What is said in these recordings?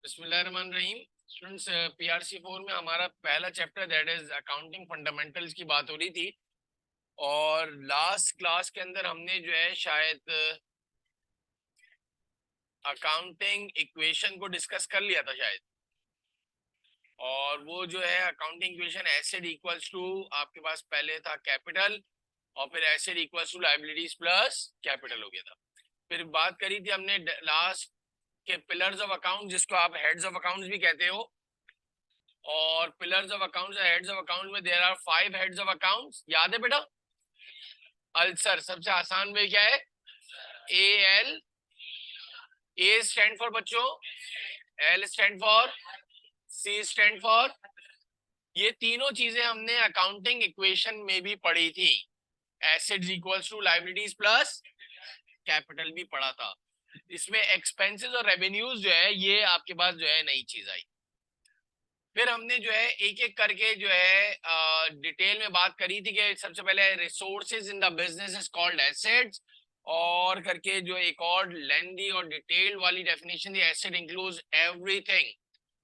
बिस्मिल्लाहिर्रहमानिर्रहीम। Students, PRC 4 में हमारा पहला chapter that is accounting fundamentals की बात हो रही थी। और लास्ट क्लास के अंदर हमने जो है शायद अकाउंटिंग इक्वेशन को डिस्कस कर लिया था शायद। और वो जो है accounting equation asset equals to आपके पास पहले था कैपिटल, और फिर asset equals to liabilities plus capital हो गया था। फिर बात करी थी हमने लास्ट के पिलर्स ऑफ अकाउंट, जिसको आप हेड्स ऑफ अकाउंट्स भी कहते हो। और pillars of accounts heads of account में there are 5 heads of accounts, याद है बेटा? अल्सर सबसे आसान वे क्या है? A L. A stand for बच्चों, L stand for, C stand for. ये तीनों चीजें हमने अकाउंटिंग इक्वेशन में भी पढ़ी थी। Assets equals to liabilities plus capital भी पढ़ा था। इसमें एक्सपेंसेस और रेवेन्यूज जो है ये आपके पास जो है नई चीज आई। फिर हमने जो है एक एक करके जो है डिटेल में बात करी थी कि सबसे पहले resources in the business is called assets, और करके जो एक और लेंदी और डिटेल्ड वाली डेफिनेशन थी, asset includes everything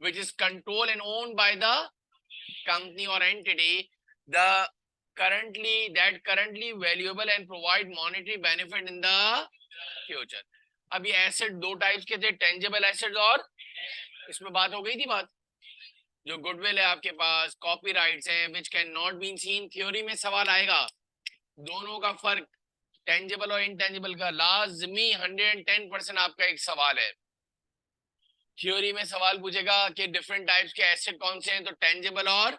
which is control and owned by the company और entity the currently valuable and provide monetary benefit in the future। अब ये एसेट दो टाइप्स के थे, टेंजिबल एसेट्स, और इसमें बात हो गई थी बात जो गुडविल है आपके पास, कॉपीराइट्स हैं which can not been seen. Theory में सवाल आएगा दोनों का फर्क, टेंजिबल और इनटेंजिबल का, लाजमी 110% आपका एक सवाल है। थ्योरी में सवाल पूछेगा कि डिफरेंट टाइप्स के एसेट कौन से हैं, तो टेंजिबल और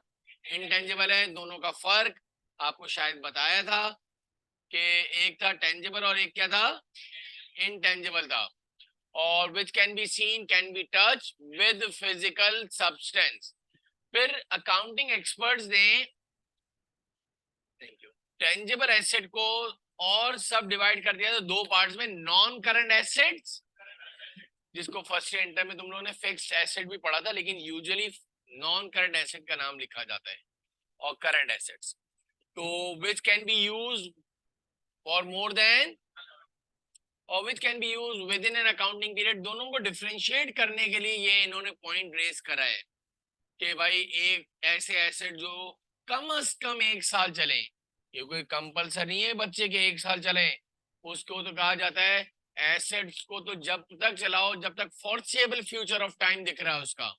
इनटेंजिबल है, दोनों का फर्क आपको शायद बताया था कि एक था टेंजिबल और एक क्या था, इनटेंजिबल था। और which can be seen, can be touch with physical substance. फिर अकाउंटिंग एक्सपर्ट्स ने टेंजिबल एसेट को और सब डिवाइड कर दिया था दो पार्ट्स में, नॉन करंट एसेट्स, जिसको फर्स्ट ईयर इंटर में तुम लोगों ने फिक्स्ड एसेट भी पढ़ा था, लेकिन यूजुअली नॉन करंट एसेट का नाम लिखा जाता है, और करंट एसेट्स। तो which can be use for more than और which can be use within an accounting period. दोनों को डिफरेंशिएट करने के लिए ये इन्होंने पॉइंट रेज करा है कि भाई एक ऐसे एसेट जो कम से कम 1 साल चले, ये कोई कंपलसरी नहीं है बच्चे के 1 साल चले, उसको तो कहा जाता है एसेट्स को तो जब तक चलाओ जब तक फोर्सेबल फ्यूचर ऑफ टाइम दिख रहा है उसका,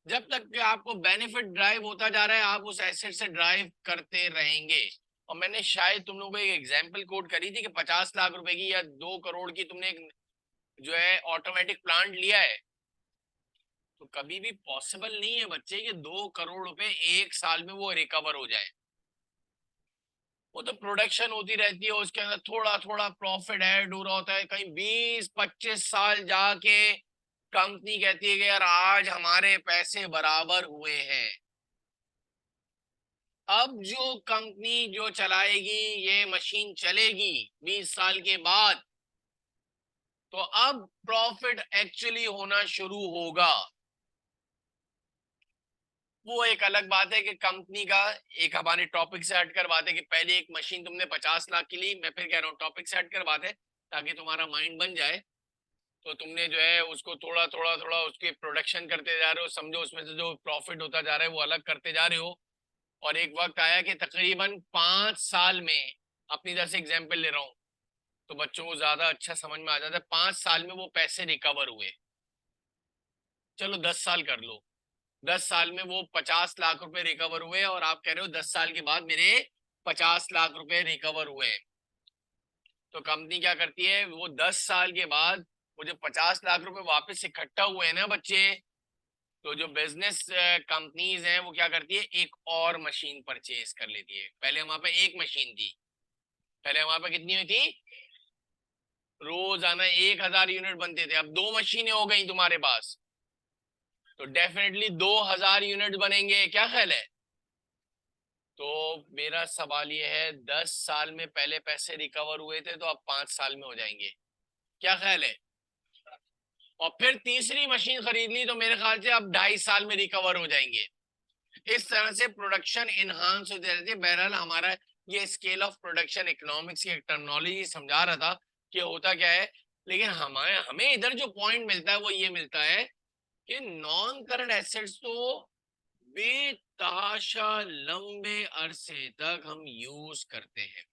जब तक कि आपको बेनिफिट ड्राइव होता जा रहा है आप उस एसेट से ड्राइव करते रहेंगे। और मैंने शायद तुम लोगों को एक एग्जांपल कोट करी थी कि 50 लाख रुपए की या 2 करोड़ की तुमने एक जो है ऑटोमेटिक प्लांट लिया है, तो कभी भी पॉसिबल नहीं है बच्चे कि 2 करोड़ रुपए 1 साल में वो रिकवर हो जाए। वो तो प्रोडक्शन होती रहती है, उसके अंदर थोड़ा थोड़ा प्रॉफिट ऐड हो रहा होता है, कहीं 20-25 साल जाके कंपनी कहती है कि यार आज हमारे पैसे बराबर हुए हैं। अब जो कंपनी जो चलाएगी ये मशीन चलेगी 20 साल के बाद, तो अब प्रॉफिट एक्चुअली होना शुरू होगा। वो एक अलग बात है कि कंपनी का एक हमारे टॉपिक से हटकर बात है कि पहले एक मशीन तुमने 50 लाख की ली, मैं फिर कह रहा हूँ टॉपिक से हटकर बात है ताकि तुम्हारा माइंड बन जाए। तो तुमने जो है उसको थोड़ा थोड़ा थोड़ा उसके प्रोडक्शन करते जा रहे हो, समझो उसमें से जो प्रॉफिट होता जा रहा है वो अलग करते जा रहे हो। और एक वक्त आया कि तकरीबन 5 साल में, अपनी तरफ से एग्जाम्पल ले रहा हूँ तो बच्चों को ज्यादा अच्छा समझ में आ जाता है, 5 साल में वो पैसे रिकवर हुए। चलो 10 साल कर लो, 10 साल में वो 50 लाख रुपए रिकवर हुए, और आप कह रहे हो 10 साल के बाद मेरे 50 लाख रुपए रिकवर हुए। तो कंपनी क्या करती है, वो 10 साल के बाद वो जो 50 लाख रुपए वापस इकट्ठा हुए हैं ना बच्चे, तो जो बिजनेस कंपनीज हैं वो क्या करती है, एक और मशीन परचेज कर लेती है। पहले हमारे पे एक मशीन थी, पहले हमारे पे कितनी हुई थी, रोजाना 1000 यूनिट बनते थे, अब 2 मशीनें हो गई तुम्हारे पास, तो डेफिनेटली 2000 यूनिट बनेंगे। क्या ख्याल है? तो मेरा सवाल ये है, 10 साल में पहले पैसे रिकवर हुए थे तो अब 5 साल में हो जाएंगे, क्या ख्याल है? और फिर तीसरी मशीन खरीद ली तो मेरे ख्याल से अब 2.5 साल में रिकवर हो जाएंगे। इस तरह से प्रोडक्शन इनहांस होते रहते हैं। बहरहाल हमारा ये स्केल ऑफ प्रोडक्शन इकोनॉमिक्स की टर्मिनोलॉजी समझा रहा था कि होता क्या है, लेकिन हमें इधर जो पॉइंट मिलता है वो ये मिलता है कि नॉन करंट एसेट्स तो बेतहाशा लंबे अरसे तक हम यूज करते हैं,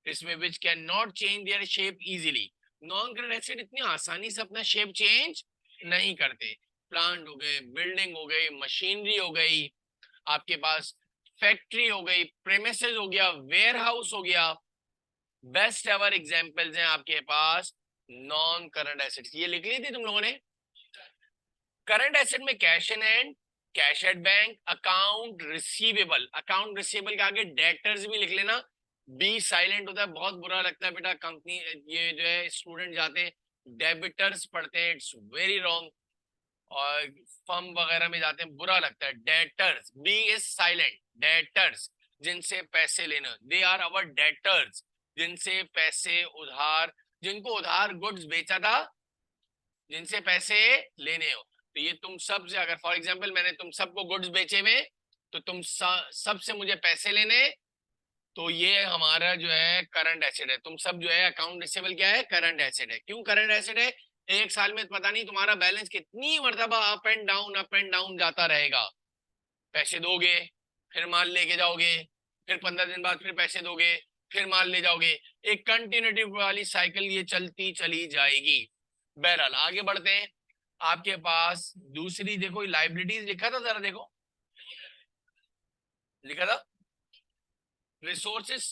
इसमें विच can not change their shape easily. Non current asset इतनी आसानी से अपना शेप चेंज नहीं करते। प्लांट हो गए, बिल्डिंग हो गई, मशीनरी हो गई, आपके पास फैक्ट्री हो गई, प्रेमिसेस हो गया, वेयर हाउस हो गया, बेस्ट एवर एग्जांपल्स हैं आपके पास नॉन करंट एसेट्स। ये लिख ली थी तुम लोगों ने। करंट एसेट में cash in hand, cash at bank, account receivable, account receivable के आगे डेटर्स भी लिख लेना। बी साइलेंट होता है, बहुत बुरा लगता है बेटा, कंपनी ये जो है स्टूडेंट जाते हैं डेबिटर्स पढ़ते हैं, इट्स वेरी रॉन्ग। और फर्म वगैरह में जाते हैं, बुरा लगता है। Debtors, B is silent, debtors जिनसे पैसे लेना, दे आर अवर डेटर्स, जिनसे पैसे उधार, जिनको उधार गुड्स बेचा था, जिनसे पैसे लेने हो। तो ये तुम सब से, अगर फॉर एग्जांपल मैंने तुम सबको गुड्स बेचे हुए, तो तुम सब से मुझे पैसे लेने, तो ये हमारा जो है करंट एसेट है। तुम सब जो है अकाउंट रिसीवेबल क्या है, करंट एसेट है। क्यों करंट एसेट है? एक साल में पता नहीं तुम्हारा बैलेंस कितनी मर्तबा अप एंड डाउन जाता रहेगा। पैसे दोगे, फिर माल लेके जाओगे, फिर 15 दिन बाद फिर पैसे दोगे, फिर माल ले जाओगे, एक कंटिन्यूटी वाली साइकिल ये चलती चली जाएगी। बहरहाल आगे बढ़ते हैं। आपके पास दूसरी देखो लाइबिलिटीज लिखा था, जरा देखो लिखा था, resources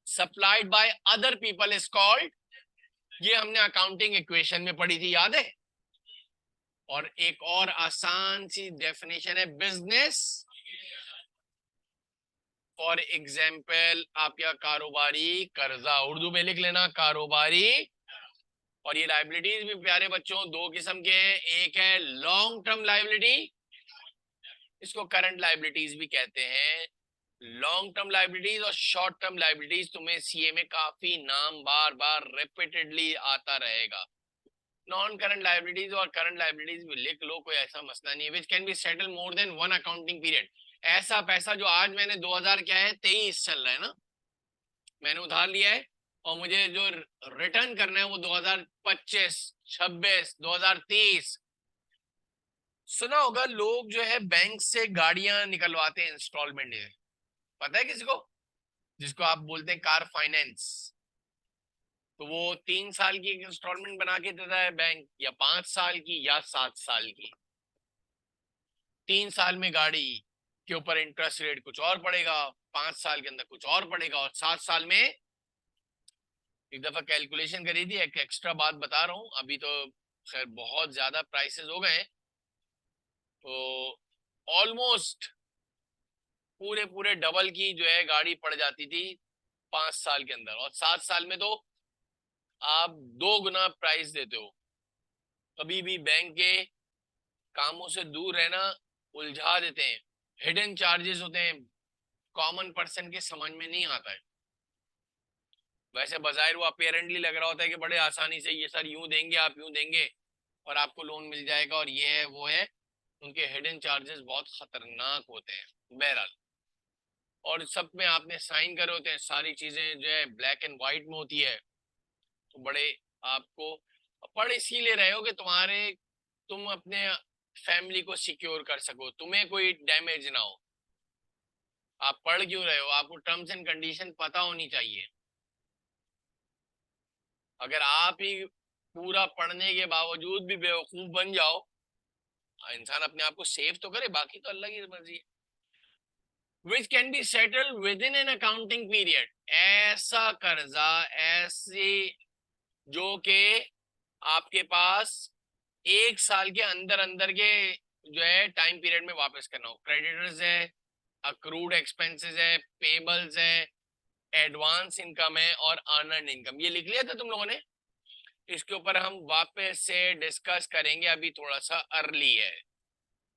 supplied by other people is called, ये हमने अकाउंटिंग इक्वेशन में पढ़ी थी, याद है। और एक और आसान सी डेफिनेशन है, बिजनेस फॉर एग्जाम्पल आपका कारोबारी कर्जा, उर्दू में लिख लेना कारोबारी। और ये लाइबिलिटीज भी प्यारे बच्चों दो किस्म के हैं, एक है लॉन्ग टर्म लाइबिलिटी, इसको करंट लाइबिलिटीज भी कहते हैं। लॉन्ग टर्म लाइबिलिटीज और शॉर्ट टर्म लाइबिलिटीज, तुम्हें सीए में काफी नाम बार बार रिपीटेडली आता रहेगा। नॉन करंट लाइबिलिटीज और करंट लाइबिलिटीज भी लिख लो, कोई ऐसा मसला नहीं है। विच can be settle more than one accounting period, ऐसा पैसा जो आज मैंने 2000 क्या है 23 चल रहा है ना, मैंने उधार लिया है, और मुझे जो रिटर्न करना है वो 2025, 26, 2030। सुना होगा लोग जो है बैंक से गाड़ियां निकलवाते हैं इंस्टॉलमेंट में, पता है किसी को, जिसको आप बोलते हैं कार फाइनेंस। तो वो 3 साल की इंस्टॉलमेंट बना के देता है बैंक, या 5 साल की या 7 साल की। 3 साल में गाड़ी के ऊपर इंटरेस्ट रेट कुछ और पड़ेगा, 5 साल के अंदर कुछ और पड़ेगा, और 7 साल में, एक दफा कैलकुलेशन करी थी, एक एक्स्ट्रा बात बता रहा हूँ, अभी तो खैर बहुत ज्यादा प्राइसेस हो गए, तो ऑलमोस्ट पूरे पूरे डबल की जो है गाड़ी पड़ जाती थी 5 साल के अंदर, और 7 साल में तो आप 2 गुना प्राइस देते हो। कभी भी बैंक के कामों से दूर रहना, उलझा देते हैं, हिडन चार्जेस होते हैं, कॉमन पर्सन के समझ में नहीं आता है। वैसे बाजाहिर वो अपेरेंटली लग रहा होता है कि बड़े आसानी से ये सर यूं देंगे, आप यूं देंगे और आपको लोन मिल जाएगा, और ये है वो है, उनके हिडन चार्जेस बहुत खतरनाक होते हैं। बहरहाल, और सब में आपने साइन करे होते हैं, सारी चीजें जो है ब्लैक एंड व्हाइट में होती है, तो बड़े आपको पढ़ इसीलिए रहे हो कि तुम अपने फैमिली को सिक्योर कर सको, तुम्हें कोई डैमेज ना हो। आप पढ़ क्यों रहे हो? आपको टर्म्स एंड कंडीशन पता होनी चाहिए। अगर आप ही पूरा पढ़ने के बावजूद भी बेवकूफ बन जाओ, इंसान अपने आप को सेव तो करे, बाकी तो अल्लाह की मर्जी है। विच can be settled with in an accounting period, ऐसा कर्जा, ऐसे जो के आपके पास 1 साल के अंदर अंदर के जो है टाइम पीरियड में वापस करना हो। क्रेडिटर्स है, अक्रूड एक्सपेंसेस है, पेबल्स है, एडवांस इनकम है, और अर्नड इनकम। ये लिख लिया था तुम लोगों ने, इसके ऊपर हम वापस से डिस्कस करेंगे, अभी थोड़ा सा अर्ली है।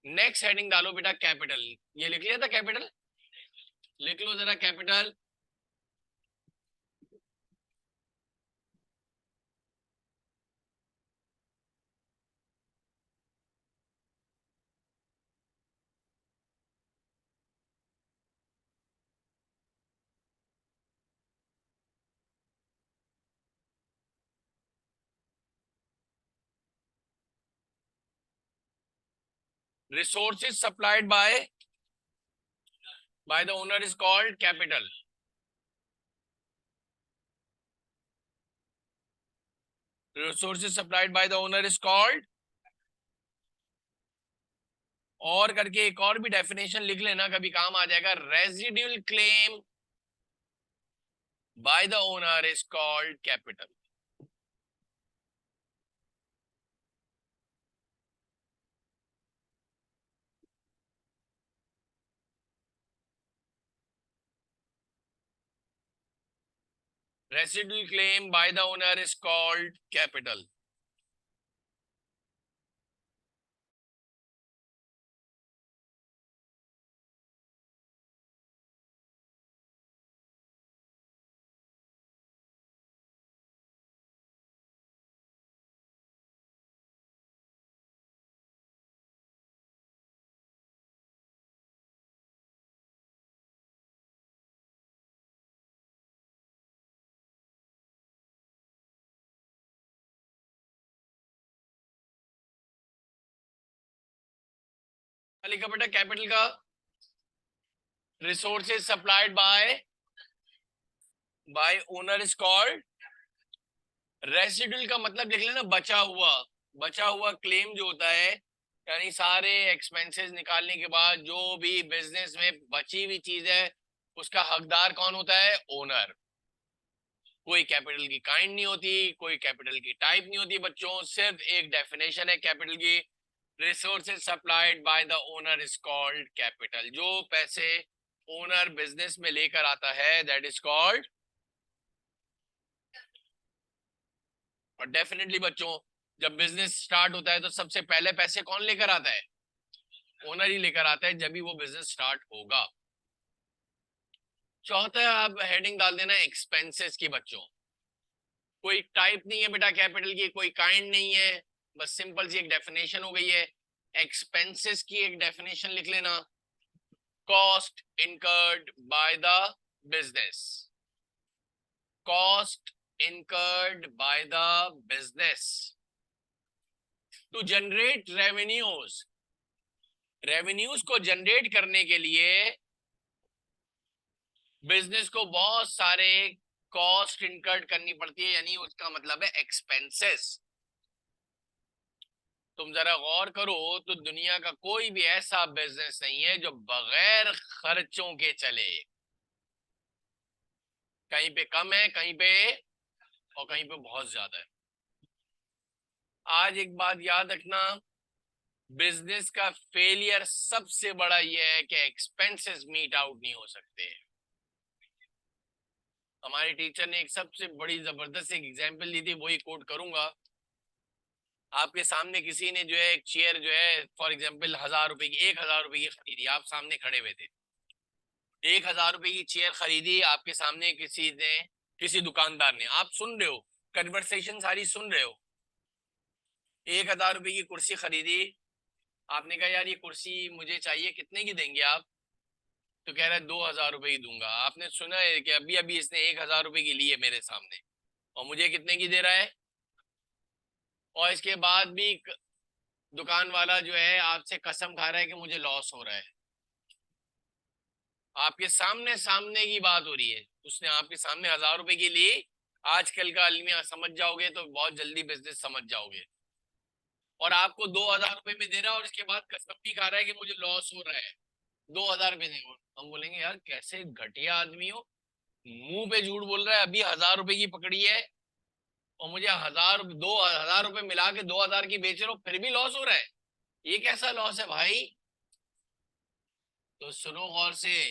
नेक्स्ट हेडिंग डालो बेटा कैपिटल, ये लिख लिया था कैपिटल, लिख लो जरा capital. Resources supplied by the owner is called capital. Resources supplied by the owner is called, और करके एक और भी डेफिनेशन लिख लेना, कभी काम आ जाएगा. Residual claim by the owner is called capital. Residual claim by the owner is called capital. लिखा बेटा कैपिटल का, resources supplied by owner is called. Residual का मतलब लिख लेना बचा हुआ क्लेम जो होता है, यानी सारे एक्सपेंसेस निकालने के बाद जो भी बिजनेस में बची हुई चीज है उसका हकदार कौन होता है? ओनर. कोई कैपिटल की काइंड नहीं होती, कोई कैपिटल की टाइप नहीं होती बच्चों, सिर्फ एक डेफिनेशन है कैपिटल की. Resources supplied by the owner is called capital. जो पैसे ओनर बिजनेस में लेकर आता है दैट इज कॉल्ड. और डेफिनेटली बच्चों जब बिजनेस स्टार्ट होता है तो सबसे पहले पैसे कौन लेकर आता है? ओनर ही लेकर आता है, जब भी वो बिजनेस स्टार्ट होगा. चौथा आप हेडिंग डाल देना एक्सपेंसेस की. बच्चों कोई टाइप नहीं है बेटा कैपिटल की, कोई काइंड नहीं है, बस सिंपल सी एक डेफिनेशन हो गई है. एक्सपेंसेस की एक डेफिनेशन लिख लेना, cost incurred by the business. Cost incurred by the business to generate revenues. Revenues को जनरेट करने के लिए बिजनेस को बहुत सारे कॉस्ट इनकर्ड करनी पड़ती है, यानी उसका मतलब है एक्सपेंसेस. तुम जरा गौर करो तो दुनिया का कोई भी ऐसा बिजनेस नहीं है जो बगैर खर्चों के चले. कहीं पे कम है, कहीं पे और कहीं पे बहुत ज्यादा है. आज एक बात याद रखना, बिजनेस का फेलियर सबसे बड़ा यह है कि एक्सपेंसेस मीट आउट नहीं हो सकते. हमारे टीचर ने एक सबसे बड़ी जबरदस्त एक एग्जांपल दी थी, वही कोट करूंगा. आपके सामने किसी ने जो है एक चेयर जो है फॉर एग्जांपल 1000 रुपए की, 1000 रुपए की खरीदी, आप सामने खड़े हुए थे. 1000 रुपए की चेयर खरीदी आपके सामने किसी ने, किसी दुकानदार ने, आप सुन रहे हो, कन्वर्सेशन सारी सुन रहे हो. 1000 रुपए की कुर्सी खरीदी, आपने कहा यार ये कुर्सी मुझे चाहिए, कितने की देंगे आप? तो कह रहा है 2000 रुपए की दूंगा. आपने सुना है कि अभी अभी इसने 1000 रुपए की ली है मेरे सामने, और मुझे कितने की दे रहा है? और इसके बाद भी दुकान वाला जो है आपसे कसम खा रहा है कि मुझे लॉस हो रहा है. आपके सामने सामने की बात हो रही है, उसने आपके सामने 1000 रुपए की ली. आजकल का अलमिया समझ जाओगे तो बहुत जल्दी बिजनेस समझ जाओगे. और आपको 2000 रुपए में दे रहा है और इसके बाद कसम भी खा रहा है कि मुझे लॉस हो रहा है. 2000 रुपए नहीं. हम बोलेंगे यार कैसे घटिया आदमी हो, मुंह पे झूठ बोल रहा है, अभी 1000 रुपए की पकड़ी है और मुझे 2000 मिला के 2000 की बेच रहे हो, फिर भी लॉस हो रहा है. ये कैसा लॉस है भाई? तो सुनो गौर से,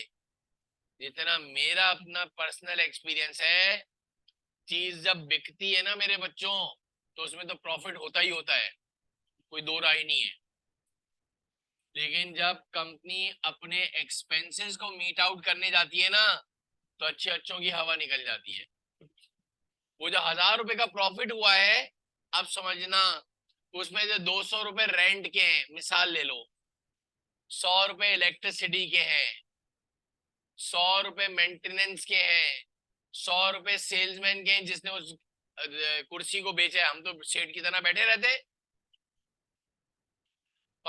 जितना मेरा अपना पर्सनल एक्सपीरियंस है, चीज जब बिकती है ना मेरे बच्चों, तो उसमें तो प्रॉफिट होता ही होता है, कोई दो राय नहीं है. लेकिन जब कंपनी अपने एक्सपेंसेस को मीट आउट करने जाती है ना, तो अच्छे अच्छों की हवा निकल जाती है. वो जो 1000 रुपए का प्रॉफिट हुआ है, अब समझना, उसमें से 200 रुपए रेंट के हैं, मिसाल ले लो. 100 रुपए इलेक्ट्रिसिटी के हैं, 100 रुपए मेंटेनेंस के हैं, 100 रुपए सेल्समैन के हैं जिसने उस कुर्सी को बेचा है. हम तो सेठ की तरह बैठे रहते.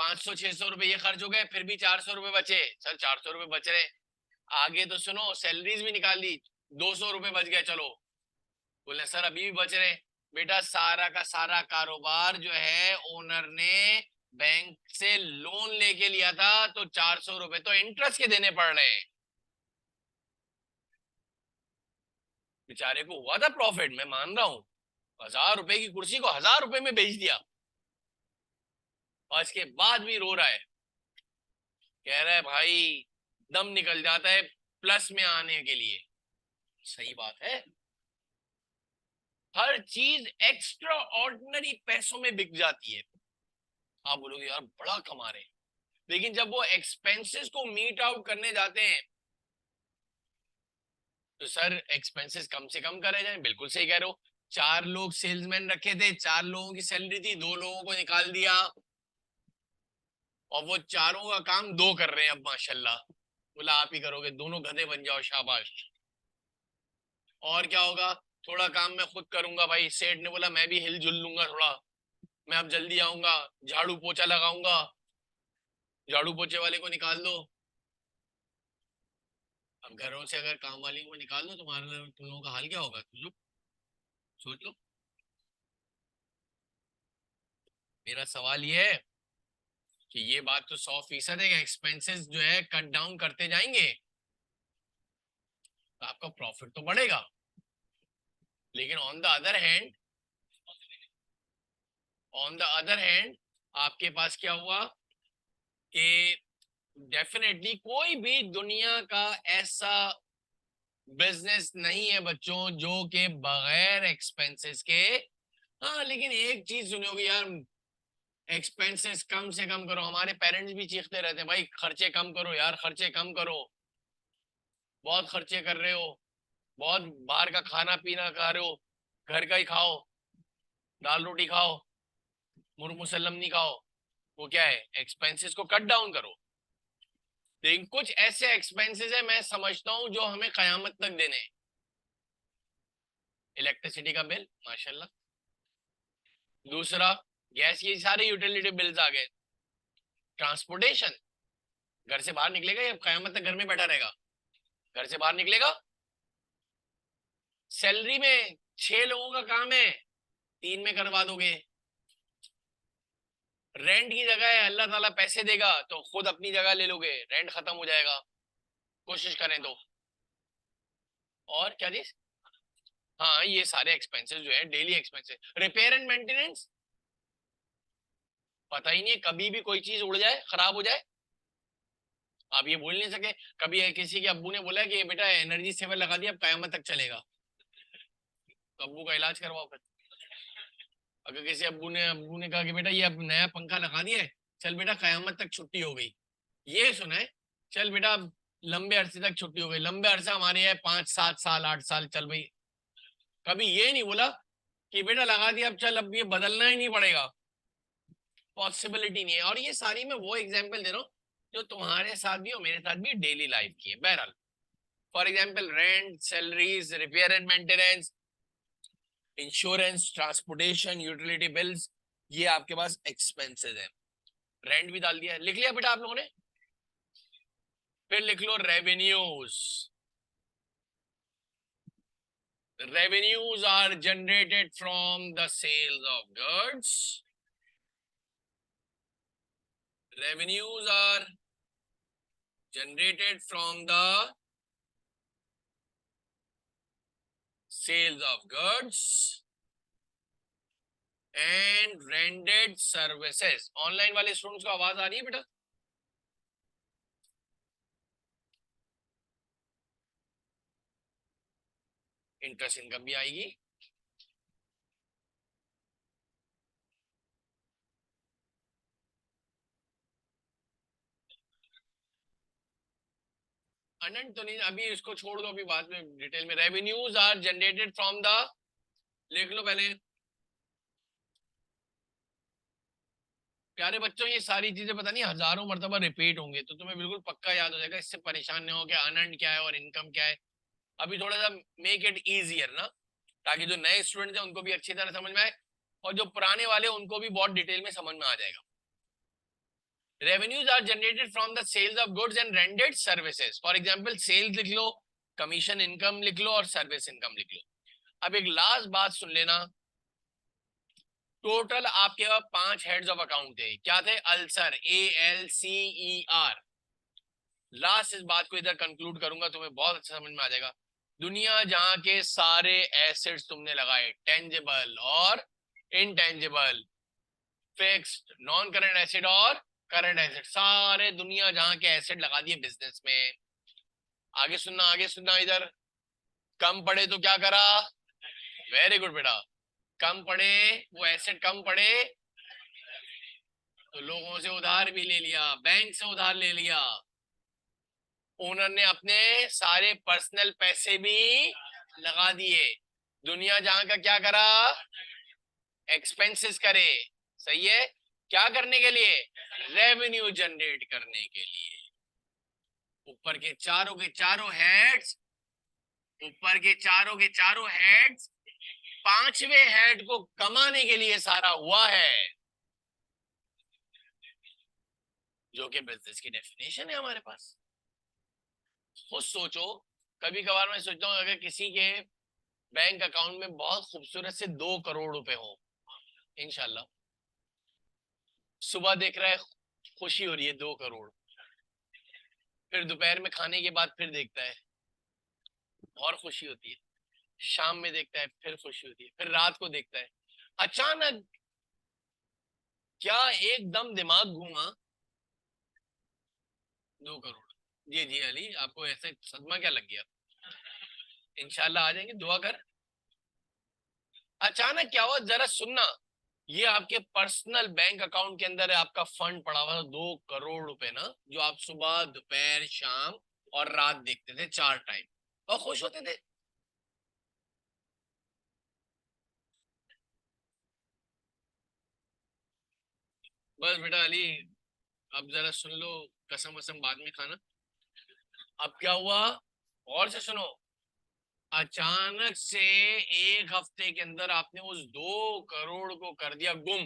500-600 रुपए ये खर्च हो गए, फिर भी 400 रुपए बचे। सर 400 रुपए बच रहे, आगे तो सुनो सैलरीज भी निकाल दी, 200 रुपए बच गए। चलो बोले सर अभी भी बच रहे। बेटा सारा का सारा कारोबार जो है ओनर ने बैंक से लोन लेके लिया था, तो 400 रुपए तो इंटरेस्ट के देने पड़ रहे हैं। बेचारे को हुआ था प्रॉफिट, मैं मान रहा हूं, 1000 रुपए की कुर्सी को 1000 रुपए में बेच दिया, और इसके बाद भी रो रहा है, कह रहा है भाई दम निकल जाता है प्लस में आने के लिए। सही बात है, हर चीज एक्स्ट्रा ऑर्डिनरी पैसों में बिक जाती है। आप बोलोगे यार बड़ा कमा रहे, लेकिन जब वो एक्सपेंसेस को मीट आउट करने जाते हैं तो सर एक्सपेंसेस कम से कम करे जाए। बिल्कुल सही कह रहे हो, 4 लोग सेल्समैन रखे थे, 4 लोगों की सैलरी थी, 2 लोगों को निकाल दिया, और वो चारों का काम 2 कर रहे हैं अब माशाल्लाह। बोला आप ही करोगे, दोनों गधे बन जाओ, शाबाश। और क्या होगा, थोड़ा काम मैं खुद करूंगा भाई, सेठ ने बोला मैं भी हिलजुल लूंगा थोड़ा, मैं अब जल्दी आऊंगा, झाड़ू पोछा लगाऊंगा, झाड़ू पोछे वाले को निकाल दो। अब घरों से अगर काम वाली को निकाल दो, तुम लोगों का हाल क्या होगा, तुम लोग सोच लो। मेरा सवाल ये है कि ये बात तो 100% है कि एक्सपेंसेस जो है कट डाउन करते जाएंगे तो आपका प्रॉफिट तो बढ़ेगा, लेकिन ऑन द अदर हैंड आपके पास क्या हुआ कि डेफिनेटली कोई भी दुनिया का ऐसा बिजनेस नहीं है बच्चों जो के बगैर एक्सपेंसेस के। हाँ लेकिन एक चीज सुनोगे यार, एक्सपेंसेस कम से कम करो। हमारे पेरेंट्स भी चीखते रहते हैं भाई खर्चे कम करो यार, खर्चे कम करो, बहुत खर्चे कर रहे हो, बहुत बाहर का खाना पीना खा रहे हो, घर का ही खाओ, दाल रोटी खाओ, मुसल्लम नहीं खाओ। वो क्या है, एक्सपेंसेस को कट डाउन करो। लेकिन कुछ ऐसे एक्सपेंसेस है मैं समझता हूं जो हमें कयामत तक देने। इलेक्ट्रिसिटी का बिल माशाल्लाह, दूसरा गैस, ये सारे यूटिलिटी बिल्स आ गए। ट्रांसपोर्टेशन, घर से बाहर निकलेगा या कयामत तक घर में बैठा रहेगा, घर से बाहर निकलेगा। सैलरी में 6 लोगों का काम है, 3 में करवा दोगे। रेंट की जगह है अल्लाह ताला पैसे देगा तो खुद अपनी जगह ले लोगे, रेंट खत्म हो जाएगा, कोशिश करें तो। और क्या चीज, हाँ ये सारे एक्सपेंसेस जो है daily expenses, repair and maintenance, पता ही नहीं है कभी भी कोई चीज उड़ जाए, खराब हो जाए, आप ये बोल नहीं सके। कभी किसी के अब्बू ने बोला कि बेटा एनर्जी सेवर लगा दिया अब कयामत तक चलेगा, तो अब्बू का इलाज करवाओ फिर। अगर किसी अब्बू ने कहा कि बेटा ये अब नया पंखा लगा दिया है, चल बेटा कयामत तक छुट्टी हो गई, ये सुना है, चल बेटा अब लंबे अरसे तक छुट्टी हो गई। लंबे अरसा हमारे यहाँ 5-7 साल 8 साल, चल भाई। कभी ये नहीं बोला कि बेटा लगा दिया अब चल अब ये बदलना ही नहीं पड़ेगा, पॉसिबिलिटी नहीं है। और ये सारी मैं वो एग्जांपल दे रहा हूँ जो तुम्हारे साथ भी और मेरे साथ भी डेली लाइफ की है। बहरहाल for example rent, salaries, repair and maintenance, insurance, transportation, utility bills, ये आपके पास एक्सपेंसेस है। रेंट भी डाल दिया, लिख लिया बेटा आप लोगों ने। फिर लिख लो revenues. Revenues are generated from the sales of goods. Revenues are generated from the sales of goods and rendered services. Online वाले स्टूडेंट्स को आवाज आ रही है बेटा? इंटरेस्ट इनकम भी आएगी। अनंत तो नहीं, अभी इसको छोड़ दो, अभी बाद में डिटेल में। Revenues are generated from the, लिख लो पहले प्यारे बच्चों, ये सारी चीजें पता नहीं हजारों मर्तबा रिपीट होंगे तो तुम्हें बिल्कुल पक्का याद हो जाएगा, इससे परेशान नहीं हो कि अनंत क्या है और इनकम क्या है। अभी थोड़ा सा मेक इट इजियर ना, ताकि जो नए स्टूडेंट हैं उनको भी अच्छी तरह समझ में आए और जो पुराने वाले उनको भी बहुत डिटेल में समझ में आ जाएगा। Revenues are generated from the sales of goods and rendered services. For example sales लिख लो, कमीशन इनकम लिख लो और सर्विस इनकम लिख लो। अब एक लास्ट बात सुन लेना, टोटल आपके पास 5 हेड्स ऑफ अकाउंट थे, क्या थे? Ulcer, ALCER। लास्ट इस बात को इधर कंक्लूड करूंगा, तुम्हें बहुत अच्छा समझ में आ जाएगा। दुनिया जहां के सारे एसेट्स तुमने लगाए, टेंजिबल और intangible, fixed, non current asset और करंट एसेट, सारे दुनिया जहां के एसेट लगा दिए बिजनेस में। आगे सुनना, आगे सुनना इधर। कम पड़े तो क्या करा? वेरी गुड बेटा। कम पड़े, वो एसेट कम पड़े तो लोगों से उधार भी ले लिया, बैंक से उधार ले लिया, ओनर ने अपने सारे पर्सनल पैसे भी लगा दिए। दुनिया जहां का क्या करा? एक्सपेंसेस करे। सही है, क्या करने के लिए? रेवेन्यू जनरेट करने के लिए। ऊपर के चारों हेड्स, ऊपर के चारों हेड्स पांचवे हेड को कमाने के लिए सारा हुआ है, जो कि बिजनेस की डेफिनेशन है हमारे पास। खुद सोचो, कभी कभार मैं सोचता हूँ अगर किसी के बैंक अकाउंट में बहुत खूबसूरत से 2 करोड़ रुपए हो, इंशाल्लाह, सुबह देख रहा है खुशी हो रही है 2 करोड़, फिर दोपहर में खाने के बाद फिर देखता है और खुशी होती है, शाम में देखता है फिर खुशी होती है, फिर रात को देखता है, अचानक क्या एकदम दिमाग घूमा, 2 करोड़। जी जी अली, आपको ऐसे सदमा क्या लग गया? इंशाल्लाह आ जाएंगे, दुआ कर। अचानक क्या हुआ जरा सुनना, ये आपके पर्सनल बैंक अकाउंट के अंदर है, आपका फंड पड़ा हुआ 2 करोड़ रुपए ना, जो आप सुबह दोपहर शाम और रात देखते थे 4 टाइम और खुश होते थे। बस बेटा अली, अब जरा सुन लो, कसम वसम बाद में खाना। अब क्या हुआ, और से सुनो। अचानक से एक हफ्ते के अंदर आपने उस 2 करोड़ को कर दिया गुम।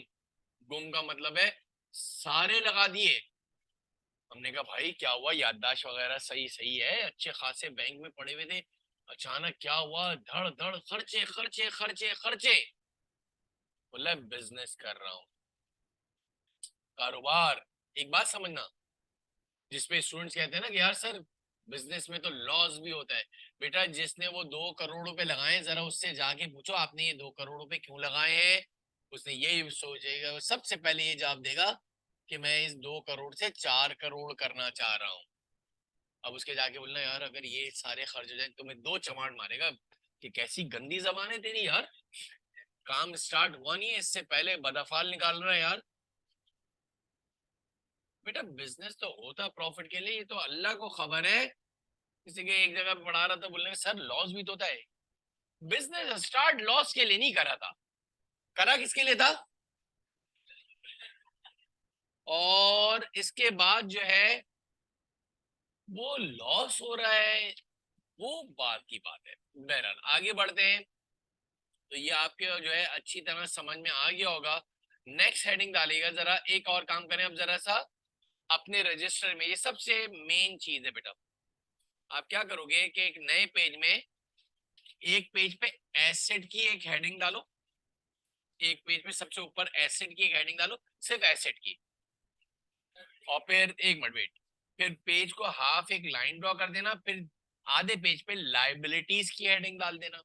गुम का मतलब है सारे लगा दिए। हमने कहा भाई क्या हुआ, याददाश्त वगैरह सही सही है, अच्छे खासे बैंक में पड़े हुए थे, अचानक क्या हुआ? धड़ धड़ खर्चे खर्चे खर्चे खर्चे। बोला बिजनेस कर रहा हूँ, कारोबार। एक बात समझना, जिसपे स्टूडेंट्स कहते हैं ना कि यार सर बिजनेस में तो लॉस भी होता है। बेटा जिसने वो 2 करोड़ रुपए लगाए, जरा उससे जाके पूछो आपने ये 2 करोड़ रुपए क्यों लगाए हैं, उसने यही सोचेगा, सबसे पहले ये जवाब देगा कि मैं इस 2 करोड़ से 4 करोड़ करना चाह रहा हूँ। अब उसके जाके बोलना यार अगर ये सारे खर्च हो जाए तो मैं 2 चमाट मारेगा कि कैसी गंदी जबान है तेरी यार, काम स्टार्ट हुआ नहीं है इससे पहले बदअफाल निकाल रहा है यार। बेटा बिजनेस तो होता प्रॉफिट के लिए, ये तो अल्लाह को खबर है। किसी के एक जगह पढ़ा रहा था, बोलने सर लॉस भी तो होता है। बिजनेस स्टार्ट लॉस के लिए नहीं करा था, करा किसके लिए था? और इसके बाद जो है वो लॉस हो रहा है, वो बात की बात है। बहरहाल आगे बढ़ते हैं, तो ये आपके जो है अच्छी तरह समझ में आ गया होगा। नेक्स्ट हेडिंग डालिएगा, जरा एक और काम करें अब जरा सा अपने रजिस्टर में, ये सबसे मेन चीज है बेटा। आप क्या करोगे कि एक नए पेज में, एक पेज पे एसेट की एक हेडिंग डालो, एक पेज पे सबसे ऊपर एसेट की एक हेडिंग डालो, सिर्फ एसेट की, और फिर एक मिनट वेट, फिर पेज को हाफ एक लाइन ड्रॉ कर देना, फिर आधे पेज पे लाइबिलिटीज की हेडिंग डाल देना,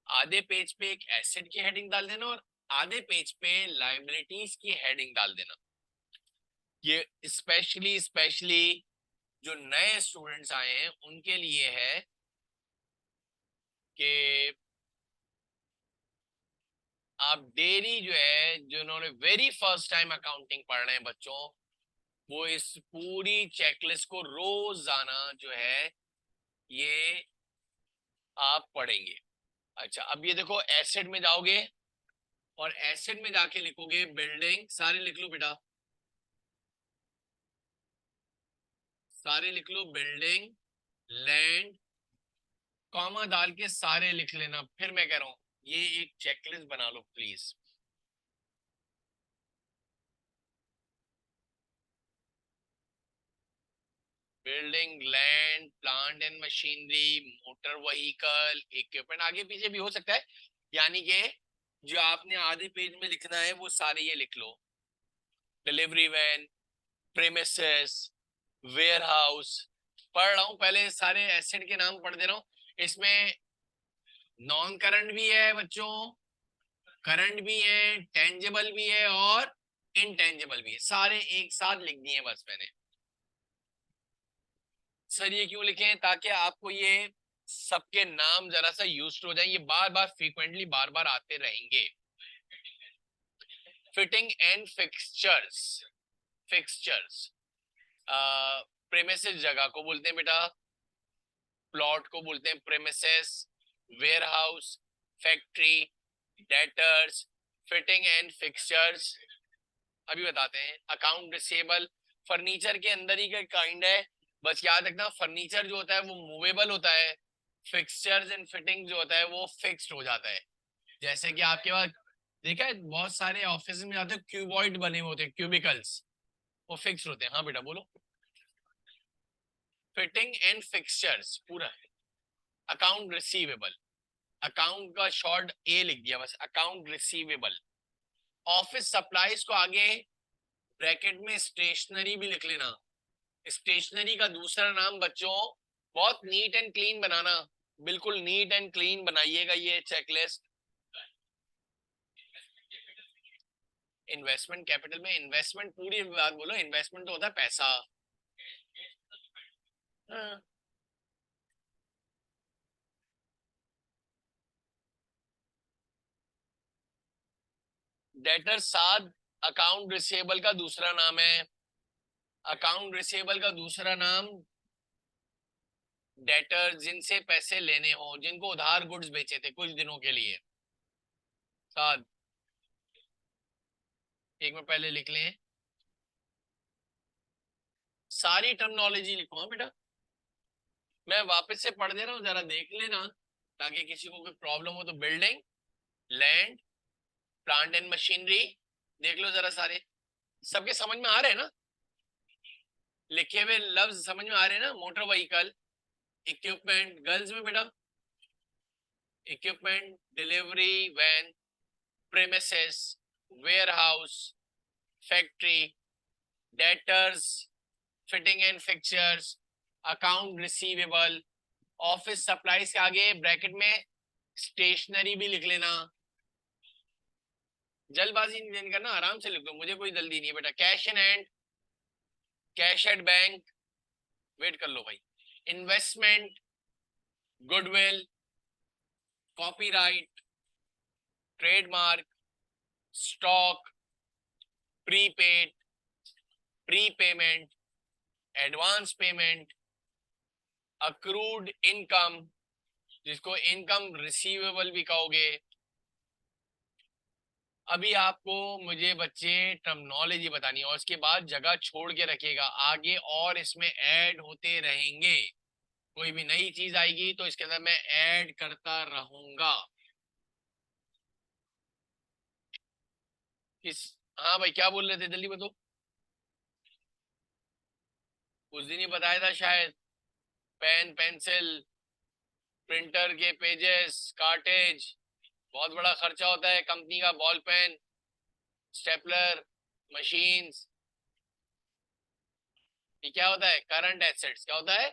आधे पेज पे एक एसेट की हेडिंग डाल देना और आधे पेज पे लाइबिलिटीज की हेडिंग डाल देना। ये स्पेशली स्पेशली जो नए स्टूडेंट्स आए हैं उनके लिए है कि आप डेली जो है, जिन्होंने वेरी फर्स्ट टाइम अकाउंटिंग पढ़ रहे हैं बच्चों, वो इस पूरी चेकलिस्ट को रोजाना जो है ये आप पढ़ेंगे। अच्छा अब ये देखो, एसेट में जाओगे और एसेट में जाके लिखोगे बिल्डिंग, सारे लिख लो बेटा, सारे लिख लो, बिल्डिंग, लैंड, कॉमा डाल के सारे लिख लेना। फिर मैं कह रहा हूं ये एक चेकलिस्ट बना लो please. Building, land, plant and machinery, motor vehicle, equipment, आगे पीछे भी हो सकता है। यानी कि जो आपने आधे पेज में लिखना है वो सारे ये लिख लो। Delivery van, premises, warehouse. पढ़ रहा हूँ, पहले सारे एसेट के नाम पढ़ दे रहा हूँ। इसमें नॉन करंट भी है बच्चों, करंट भी है, टेंजेबल भी है और इनटेंजेबल भी है, सारे एक साथ लिख दिए बस मैंने। सर ये क्यों लिखे हैं? ताकि आपको ये सबके नाम जरा सा यूज हो जाए, ये बार बार फ्रीक्वेंटली बार बार आते रहेंगे। Fitting and fixtures, fixtures premises जगह को बोलते हैं बेटा, प्लॉट को बोलते हैं premises, warehouse, factory, debtors, fitting and fixtures अभी बताते हैं। अकाउंट रिसीवेबल फर्नीचर के अंदर ही का काइंड है, बस याद रखना फर्नीचर जो होता है वो मूवेबल होता है, फिक्सचर्स एंड फिटिंग जो होता है वो फिक्स्ड हो जाता है। जैसे कि आपके पास देखा है बहुत सारे ऑफिस में जाते हैं क्यूबॉइड बने होते हैं, क्यूबिकल्स, वो फिक्स होते हैं। हाँ बेटा बोलो। फिटिंग एंड फिक्सचर्स पूरा है। अकाउंट रिसीवेबल, अकाउंट का शॉर्ट ए लिख दिया बस, अकाउंट रिसीवेबल। ऑफिस सप्लाईज को आगे ब्रैकेट में स्टेशनरी भी लिख लेना। स्टेशनरी का दूसरा नाम बच्चों, बहुत नीट एंड क्लीन बनाना, बिल्कुल नीट एंड क्लीन बनाइएगा ये चेकलिस्ट। इन्वेस्टमेंट कैपिटल में इन्वेस्टमेंट पूरी बात बोलो, इन्वेस्टमेंट तो होता है पैसा। हाँ। डेटर साथ अकाउंट रिसीवेबल का दूसरा नाम है। अकाउंट रिसीवेबल का दूसरा नाम डेटर, जिनसे पैसे लेने हो, जिनको उधार गुड्स बेचे थे कुछ दिनों के लिए। साथ एक में पहले लिख लें, सारी टर्मिनोलॉजी लिखो। हाँ बेटा मैं वापस से पढ़ दे रहा हूँ, जरा देख लेना ताकि किसी को कोई प्रॉब्लम हो तो। Building, land, plant and machinery, देख लो जरा सारे, सबके समझ में आ रहे हैं ना? लिखे हुए लफ्ज समझ में आ रहे हैं ना? मोटर व्हीकल, इक्विपमेंट, गर्ल्स में बेटा equipment, delivery van, premises, warehouse, factory, debtors, fitting and fixtures, account receivable. Office supplies के आगे ब्रैकेट में स्टेशनरी भी लिख लेना। जल्दबाजी नहीं करना, आराम से लिख दो, मुझे कोई जल्दी नहीं है बेटा। Cash in hand, cash at bank, wait कर लो भाई। Investment, goodwill, copyright, trademark, stock, prepaid, prepayment, advance payment, accrued income, जिसको इनकम रिसीवेबल भी कहोगे। अभी आपको मुझे बच्चे टर्मिनोलॉजी बतानी है और उसके बाद जगह छोड़ के रखिएगा, आगे और इसमें ऐड होते रहेंगे। कोई भी नई चीज आएगी तो इसके अंदर मैं ऐड करता रहूंगा। किस, हाँ भाई क्या बोल रहे थे जल्दी बताओ। उस दिन ही बताया था शायद, पेन पेंसिल, प्रिंटर के पेजेस, कार्टेज, बहुत बड़ा खर्चा होता है कंपनी का, बॉल पेन, स्टेपलर, मशीन्स। ये क्या होता है? Current assets. क्या होता है?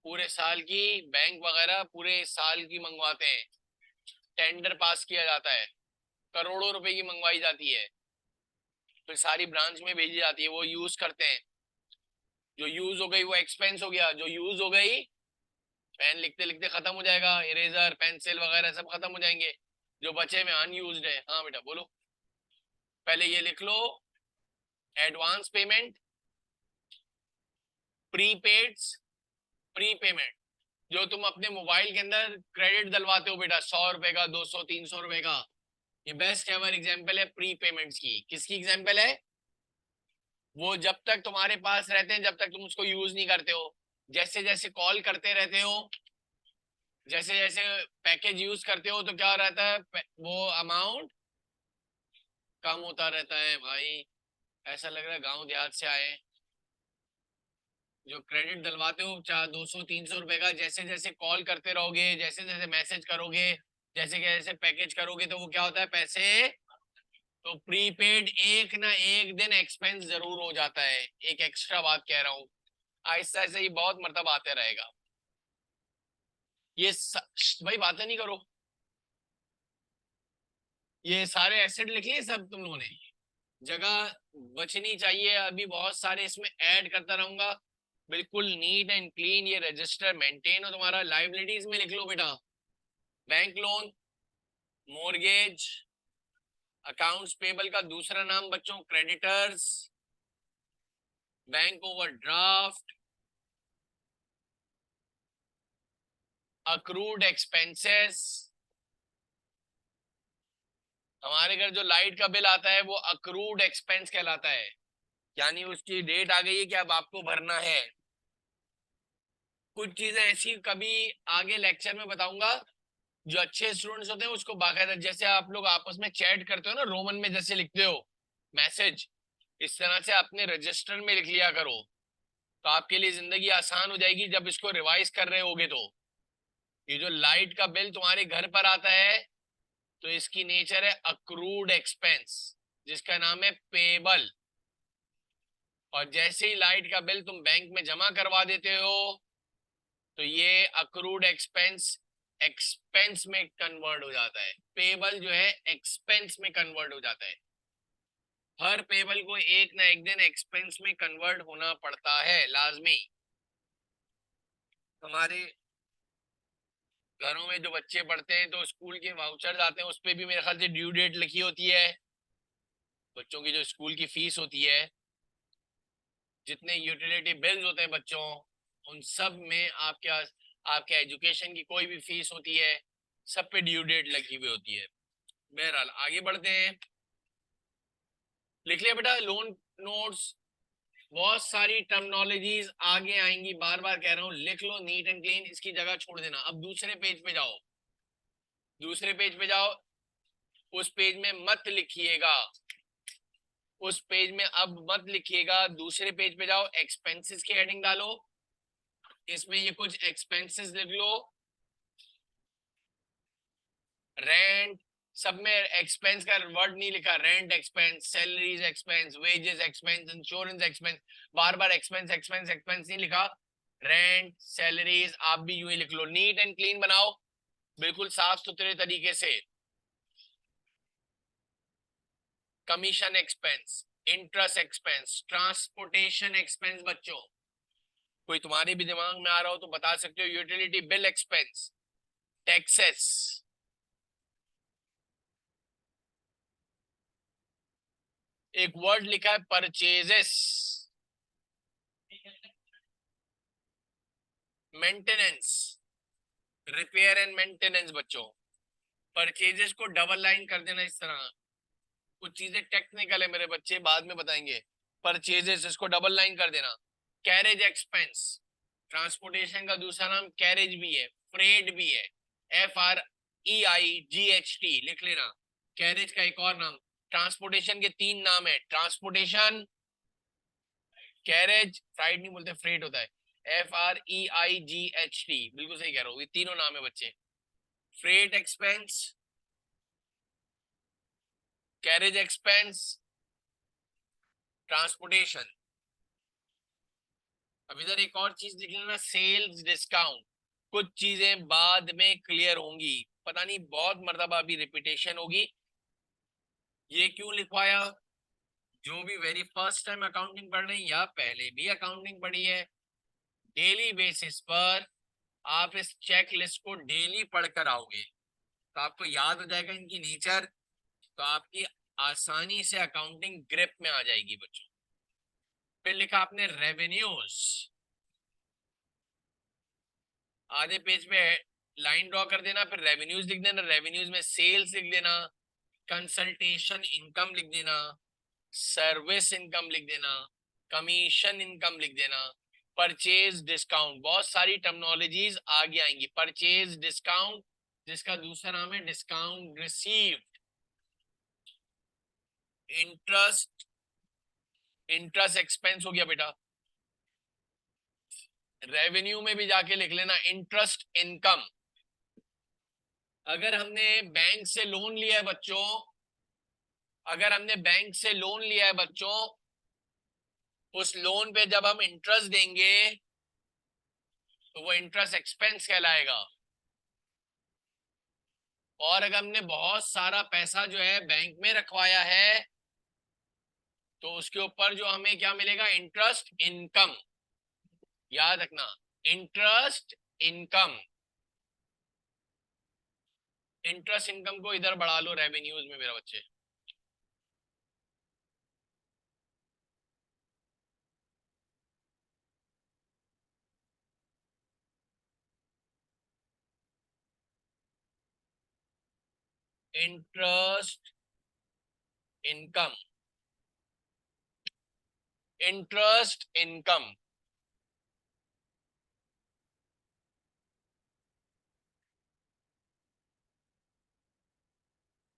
पूरे साल की, बैंक वगैरह पूरे साल की मंगवाते हैं, टेंडर पास किया जाता है, करोड़ों रुपए की मंगवाई जाती है, फिर सारी ब्रांच में भेजी जाती है, वो यूज करते हैं। जो यूज हो गई वो एक्सपेंस हो गया, जो यूज हो गई पेन लिखते लिखते खत्म हो जाएगा, इरेजर पेंसिल वगैरह सब खत्म हो जाएंगे, जो बचे में अनयूज्ड है। हाँ बेटा बोलो। पहले ये लिख लो, एडवांस पेमेंट, प्रीपेड्स, प्रीपेमेंट, जो तुम अपने मोबाइल के अंदर क्रेडिट डलवाते हो बेटा, 100 रुपए का, 200, 300 रुपए का, ये बेस्ट एवर एग्जांपल है प्री पेमेंट्स की। किसकी एग्जांपल है? वो जब तक तुम्हारे पास रहते हैं, जब तक तुम उसको यूज नहीं करते हो, जैसे जैसे कॉल करते रहते हो, जैसे जैसे पैकेज यूज करते हो तो क्या रहता है, वो अमाउंट कम होता रहता है भाई। ऐसा लग रहा है गांव देहात से आए। जो क्रेडिट डलवाते हो, चाहे 200-300 रुपए का, जैसे जैसे कॉल करते रहोगे, जैसे जैसे मैसेज करोगे, जैसे जैसे पैकेज करोगे, तो वो क्या होता है, पैसे, तो प्रीपेड एक ना एक दिन एक्सपेंस जरूर हो जाता है। एक एक्स्ट्रा बात कह रहा हूँ, ऐसा ऐसे ही बहुत मरतब आते रहेगा। ये भाई बातें नहीं करो, ये सारे एसेट लिख लिए सब तुम लोगों ने, जगह बचनी चाहिए, अभी बहुत सारे इसमें ऐड करता रहूंगा। बिल्कुल नीट एंड क्लीन ये रजिस्टर मेंटेन हो तुम्हारा। लाइबिलिटीज में लिख लो बेटा, bank loan, mortgage, accounts payable का दूसरा नाम बच्चों creditors, bank overdraft, accrued expenses. हमारे घर जो लाइट का बिल आता है वो अक्रूड एक्सपेंस कहलाता है, यानी उसकी डेट आ गई है कि अब आपको भरना है। कुछ चीजें ऐसी कभी आगे लेक्चर में बताऊंगा, जो अच्छे स्टूडेंट्स होते हैं उसको बाकायदा, जैसे आप लोग आपस में चैट करते हो ना, रोमन में जैसे लिखते हो मैसेज, इस तरह से अपने रजिस्टर में लिख लिया करो, तो आपके लिए जिंदगी आसान हो जाएगी जब इसको रिवाइज कर रहे होगे। तो ये जो लाइट का बिल तुम्हारे घर पर आता है, तो इसकी नेचर है अक्रूड एक्सपेंस, जिसका नाम है पेबल। और जैसे ही लाइट का बिल तुम बैंक में जमा करवा देते हो, तो ये अक्रूड एक्सपेंस एक्सपेंस में कन्वर्ट हो जाता है। पेबल जो है एक्सपेंस में कन्वर्ट हो जाता है। हर पेबल को एक ना एक दिन एक्सपेंस में कन्वर्ट होना पड़ता है, लाजमी। हमारे घरों में जो बच्चे पढ़ते हैं तो स्कूल के वाउचर आते हैं, उस पर भी मेरे ख्याल से ड्यू डेट लिखी होती है। बच्चों की जो स्कूल की फीस होती है, जितने यूटिलिटी बिल्स होते हैं बच्चों, उन सब में आपके एजुकेशन की कोई भी फीस होती है, सब पे ड्यू डेट लगी हुई होती है। बहरहाल आगे बढ़ते हैं। लिख लिया बेटा लोन नोट्स, बहुत सारी टर्मिनोलॉजीज आगे आएंगी, बार बार कह रहा हूं, लिख लो नीट एंड क्लीन, इसकी जगह छोड़ देना। अब दूसरे पेज पे जाओ, दूसरे पेज पे जाओ, उस पेज में मत लिखिएगा, उस पेज में अब मत लिखिएगा, दूसरे पेज पे जाओ, एक्सपेंसेस की हेडिंग डालो, इसमें ये कुछ एक्सपेंसेस लिख लो। रेंट, सब में एक्सपेंस का वर्ड नहीं लिखा, rent expense, salaries expense, wages expense, insurance expense, बार बार एक्सपेंस एक्सपेंस एक्सपेंस नहीं लिखा। रेंट, सैलरीज आप भी यूं ही लिख लो, नीट एंड क्लीन बनाओ, बिल्कुल साफ सुथरे तरीके से। Commission expense, interest expense, transportation expense बच्चों, कोई तुम्हारे भी दिमाग में आ रहा हो तो बता सकते हो, यूटिलिटी बिल एक्सपेंस, टैक्सेस, एक वर्ड लिखा है purchases, maintenance, repair and maintenance बच्चों। परचेजेस को डबल लाइन कर देना इस तरह, कुछ चीजें टेक्निकल है मेरे बच्चे, बाद में बताएंगे। परचेजेस इसको डबल लाइन कर देना। कैरेज एक्सपेंस, ट्रांसपोर्टेशन का दूसरा नाम कैरेज भी है, फ्रेट भी है, FREIGHT लिख लेना। कैरेज का एक और नाम, ट्रांसपोर्टेशन के तीन नाम है, ट्रांसपोर्टेशन, कैरेज, फ्राइट नहीं बोलते, फ्रेट होता है, FREIGHT, बिल्कुल सही कह रहा हूँ, ये तीनों नाम है बच्चे। Freight expense, carriage expense, transportation. अब इधर एक और चीज लिख लेना, सेल्स डिस्काउंट। कुछ चीजें बाद में क्लियर होंगी, पता नहीं बहुत मर्तबा अभी रिपीटेशन होगी। ये क्यों लिखवाया, जो भी वेरी फर्स्ट टाइम अकाउंटिंग पढ़ रहे हैं या पहले भी अकाउंटिंग पढ़ी है, डेली बेसिस पर आप इस चेक लिस्ट को डेली पढ़कर आओगे, तो आपको याद हो जाएगा इनकी नेचर, तो आपकी आसानी से अकाउंटिंग ग्रिप में आ जाएगी बच्चों। फिर लिखा आपने रेवेन्यूज, आधे पेज पे लाइन ड्रॉ कर देना, फिर रेवेन्यूज लिख देना, रेवेन्यूज में सेल्स लिख देना, कंसल्टेशन इनकम लिख देना, सर्विस इनकम लिख देना, कमीशन इनकम लिख देना, परचेज डिस्काउंट, बहुत सारी टर्मिनोलॉजीज आगे आएंगी। परचेज डिस्काउंट, जिसका दूसरा नाम है discount received, interest, interest expense हो गया बेटा, रेवेन्यू में भी जाके लिख लेना इंटरेस्ट इनकम। अगर हमने बैंक से लोन लिया है बच्चों, अगर हमने बैंक से लोन लिया है बच्चों, उस लोन पे जब हम इंटरेस्ट देंगे तो वो इंटरेस्ट एक्सपेंस कहलाएगा। और अगर हमने बहुत सारा पैसा जो है बैंक में रखवाया है तो उसके ऊपर जो हमें क्या मिलेगा, इंटरेस्ट इनकम। याद रखना, इंटरेस्ट इनकम। इंटरेस्ट इनकम को इधर बढ़ा लो रेवेन्यूज में मेरा बच्चे। Interest income, interest income.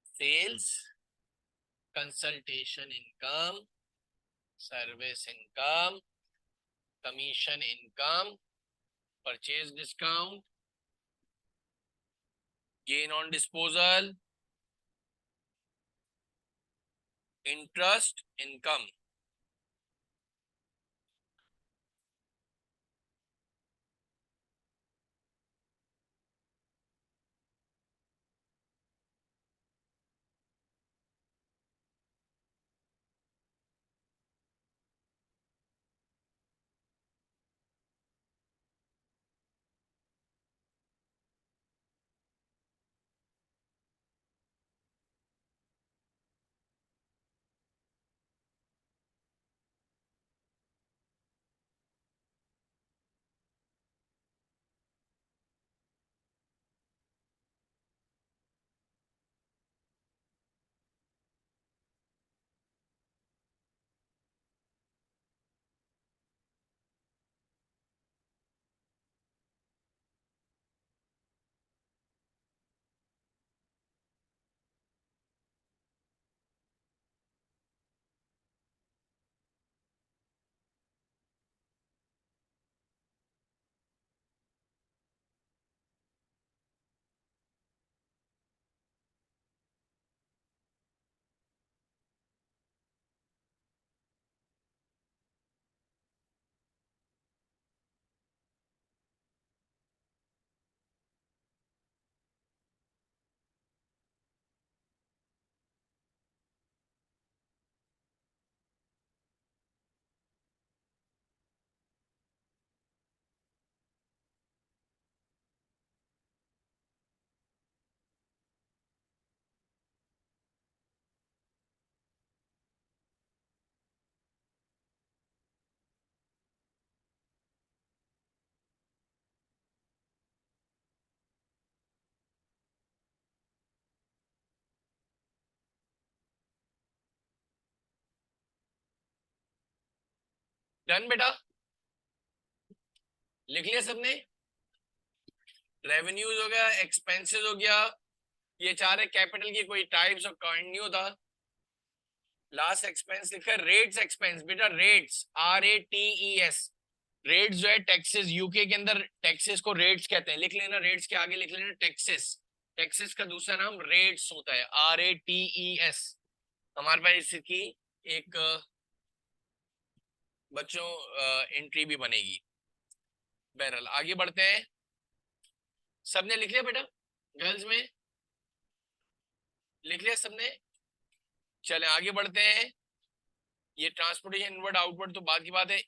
Sales, consultation income, service income, commission income, purchase discount, gain on disposal, interest income. Done बेटा, लिख लिया सबने? रेवेन्यूज हो गया, एक्सपेंसेस हो गया, ये चार है कैपिटल की कोई टाइप्स ऑफ काइंड नहीं होता। लास्ट एक्सपेंस लिखा है रेट्स एक्सपेंस बेटा, रेट्स RATES। रेट्स जो है टैक्सेस, यूके के अंदर टैक्सेस को रेट्स कहते हैं, लिख लेना, रेट्स के आगे लिख लेना टैक्सेस। टैक्सेस का दूसरा नाम रेट्स होता है, RATES। हमारे पास इसकी एक बच्चों एंट्री भी बनेगी। बहरहाल आगे बढ़ते हैं। सबने लिख लिया बेटा? गर्ल्स में लिख लिया सबने? चले आगे बढ़ते हैं। ये ट्रांसपोर्टेशन इनवर्ड आउटवर्ड तो बात की बात है।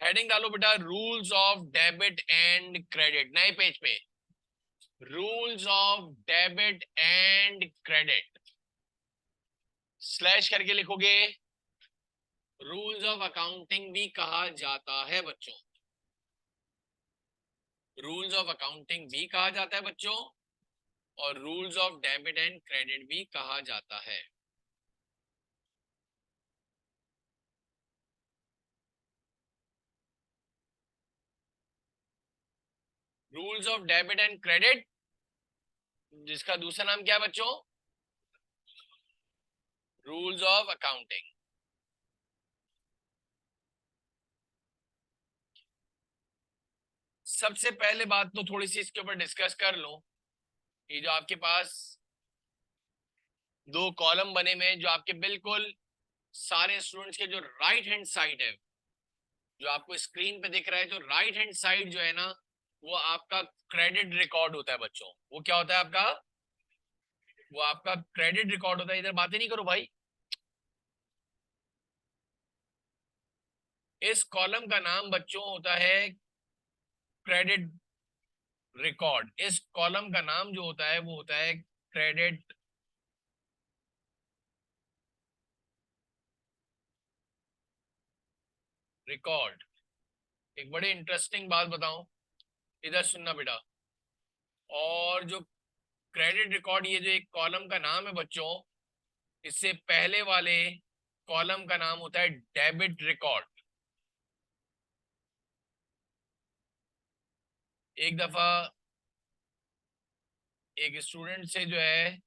हेडिंग डालो बेटा, rules of debit and credit, नए पेज पे। Rules of debit and credit slash करके लिखोगे। रूल्स ऑफ अकाउंटिंग भी कहा जाता है बच्चों, रूल्स ऑफ अकाउंटिंग भी कहा जाता है बच्चों, और rules of debit and credit भी कहा जाता है। Rules of debit and credit, जिसका दूसरा नाम क्या है बच्चों? Rules of accounting. सबसे पहले बात तो थोड़ी सी इसके ऊपर डिस्कस कर लो। ये जो आपके पास दो कॉलम बने हुए हैं, जो आपके बिल्कुल सारे स्टूडेंट्स के जो राइट हैंड साइड है, जो आपको स्क्रीन पे दिख रहा है, जो राइट हैंड साइड जो है ना, वो आपका क्रेडिट रिकॉर्ड होता है बच्चों। वो क्या होता है आपका? वो आपका क्रेडिट रिकॉर्ड होता है। इधर बातें नहीं करो भाई। इस कॉलम का नाम बच्चों होता है क्रेडिट रिकॉर्ड। इस कॉलम का नाम जो होता है वो होता है क्रेडिट रिकॉर्ड। एक बड़ी इंटरेस्टिंग बात बताऊं, इधर सुनना बेटा। और जो क्रेडिट रिकॉर्ड, ये जो एक कॉलम का नाम है बच्चों, इससे पहले वाले कॉलम का नाम होता है डेबिट रिकॉर्ड। एक दफा एक स्टूडेंट से जो है,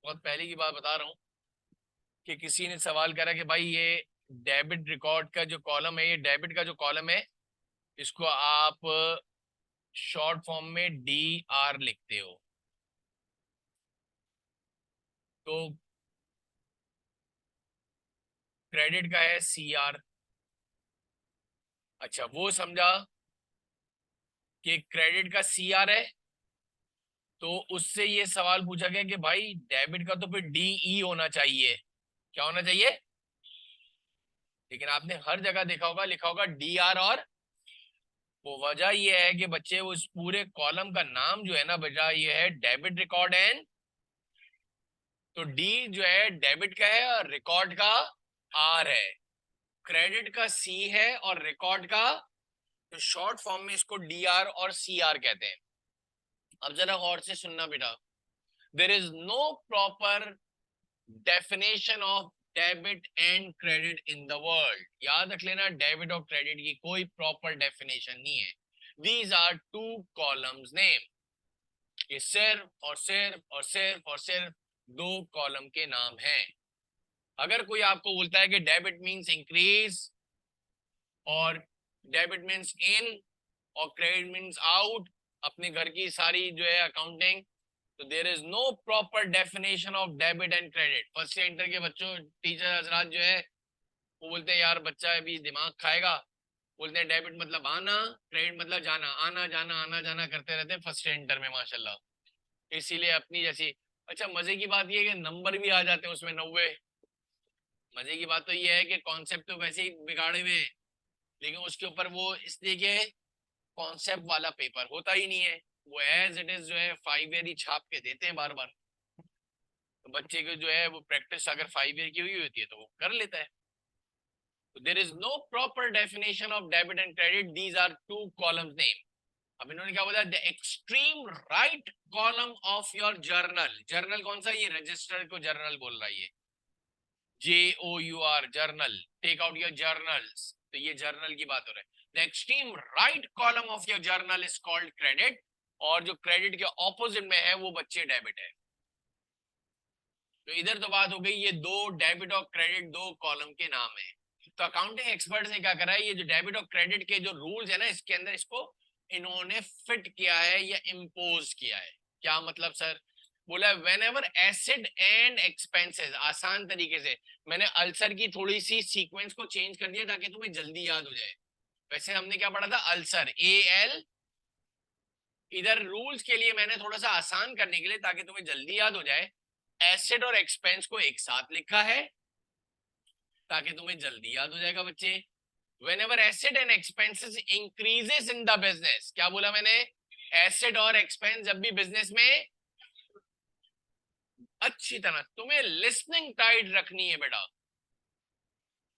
बहुत पहले की बात बता रहा हूँ, कि किसी ने सवाल करा कि भाई ये डेबिट रिकॉर्ड का जो कॉलम है, ये डेबिट का जो कॉलम है, इसको आप शॉर्ट फॉर्म में डी आर लिखते हो। तो क्रेडिट का है सी आर। अच्छा, वो समझा कि क्रेडिट का सी आर है, तो उससे ये सवाल पूछा गया कि भाई डेबिट का तो फिर डीई होना चाहिए। क्या होना चाहिए? लेकिन आपने हर जगह देखा होगा, लिखा होगा डी आर। और वो वजह ये है कि बच्चे, उस पूरे कॉलम का नाम जो है ना बेटा, ये है डेबिट रिकॉर्ड एंड। तो डी जो है डेबिट का है और रिकॉर्ड का आर है। क्रेडिट का सी है और रिकॉर्ड का, तो शॉर्ट फॉर्म में इसको डी आर और सी आर कहते हैं। अब जरा गौर से सुनना बेटा। There is no proper definition of debit and credit in the world. याद रख लेना, डेबिट और क्रेडिट की कोई प्रॉपर डेफिनेशन नहीं है। These are two columns name. ये सिर्फ और सिर्फ और सिर्फ और सिर्फ दो कॉलम के नाम हैं। अगर कोई आपको बोलता है कि डेबिट मींस इंक्रीज और डेबिट मींस इन और क्रेडिट मींस आउट, अपने घर की सारी जो है अकाउंटिंग, तो there is no proper definition of debit and credit. First centre के बच्चों, टीचर हजरात जो है, वो बोलते हैं यार बच्चा अभी दिमाग खाएगा, बोलते हैं डेबिट मतलब आना, क्रेडिट मतलब जाना, आना जाना आना जाना करते रहते हैं फर्स्ट सेंटर में माशाल्लाह। इसीलिए अपनी जैसी। अच्छा, मजे की बात ये है कि नंबर भी आ जाते हैं उसमें 90। मजे की बात तो ये है कि कॉन्सेप्ट तो वैसे ही बिगाड़े हुए हैं, लेकिन उसके ऊपर वो इसलिए के कॉन्सेप्ट वाला पेपर होता ही नहीं है। वो एज इट इज जो है 5 ईयर ही छाप के देते हैं बार बार। तो बच्चे को जो है वो प्रैक्टिस अगर 5 ईयर की हुई होती है तो वो कर लेता है। तो there is no proper definition of debit and credit, these are two columns name. अब इन्होंने क्या बोला? The extreme right column of your journal. Journal कौन सा? ये रजिस्टर को जर्नल बोल रहा है, ये JOUR journal. Take out your journals. तो ये जर्नल की बात हो रहा है। The extreme right column of your journal is called credit, और जो क्रेडिट के ऑपोजिट में है वो बच्चे डेबिट है। तो इधर तो बात हो गई, ये दो डेबिट और क्रेडिट दो कॉलम के नाम है। तो अकाउंटिंग एक्सपर्ट ने क्या करा है, ये जो डेबिट और क्रेडिट के जो रूल्स है ना, इसके अंदर इसको इन्होंने फिट किया है या इम्पोज किया है। क्या मतलब सर? बोला when ever asset and expenses. आसान तरीके से मैंने अल्सर की थोड़ी सी सीक्वेंस को चेंज कर दिया ताकि तुम्हें जल्दी याद हो जाए। वैसे हमने क्या पढ़ा था? Ulcer, AL। इधर रूल्स के लिए मैंने थोड़ा सा आसान करने के लिए, ताकि तुम्हें जल्दी याद हो जाए, एसेट और एक्सपेंस को एक साथ लिखा है ताकि तुम्हें जल्दी याद हो जाएगा बच्चे। whenever asset and expenses increases in the business। क्या बोला मैंने? एसेट और एक्सपेंस जब भी बिजनेस में, अच्छी तरह तुम्हें लिसनिंग टाइट रखनी है बेटा।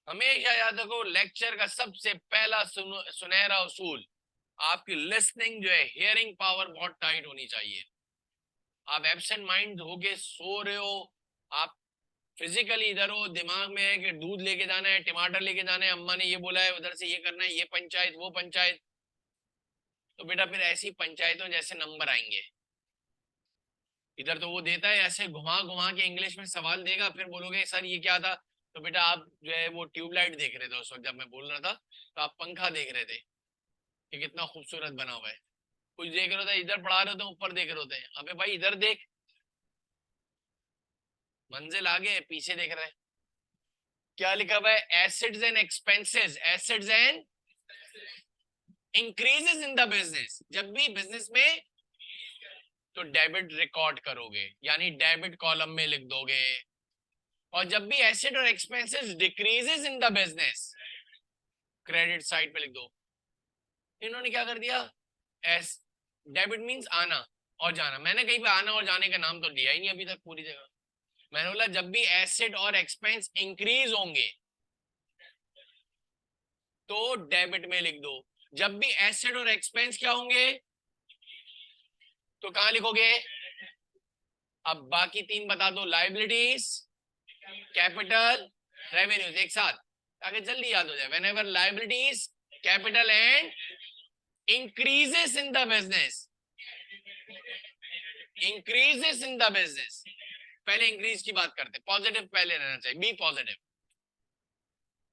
हमेशा याद रखो, लेक्चर का सबसे पहला सुनहरा उसूल, आपकी लिसनिंग जो है, हियरिंग पावर बहुत टाइट होनी चाहिए। आप एब्सेंट माइंड होके सो रहे हो, आप फिजिकली इधर हो, दिमाग में है कि दूध लेके जाना है, टमाटर लेके जाना है, अम्मा ने ये बोला है, उधर से ये करना है, ये पंचायत वो पंचायत, तो बेटा फिर ऐसी पंचायतों जैसे नंबर आएंगे। इधर तो वो देता है ऐसे घुमा घुमा के इंग्लिश में सवाल देगा, फिर बोलोगे सर ये क्या था, तो बेटा आप जो है वो ट्यूबलाइट देख रहे थे उस वक्त जब मैं बोल रहा था, तो आप पंखा देख रहे थे कि कितना खूबसूरत बना हुआ है। कुछ देख रहे थे, इधर पढ़ा रहे थे, ऊपर देख रहे थे, अबे भाई इधर देख, मंजिल आगे है, पीछे देख रहे हैं। क्या लिखा हुआ है, assets and expenses, assets and increases in the business. जब भी बिजनेस में तो डेबिट रिकॉर्ड करोगे, यानी डेबिट कॉलम में लिख दोगे। और जब भी एसेट और expenses decreases in the business, credit side पे लिख दो। इन्होंने क्या कर दिया, एस डेबिट मींस आना और जाना, मैंने कहीं पे आना और जाने का नाम तो लिया ही नहीं अभी तक पूरी जगह। मैंने बोला जब भी एसेट और एक्सपेंस इंक्रीज होंगे तो डेबिट में लिख दो, जब भी एसेट और एक्सपेंस क्या होंगे तो कहां लिखोगे। अब बाकी तीन बता दो, लाइबिलिटीज, कैपिटल, रेवेन्यूज एक साथ, ताकि जल्दी याद हो जाए। Whenever liabilities, capital and increases in the business, increases in the business, पहले इंक्रीज की बात करते, पॉजिटिव पहले रहना चाहिए, be positive.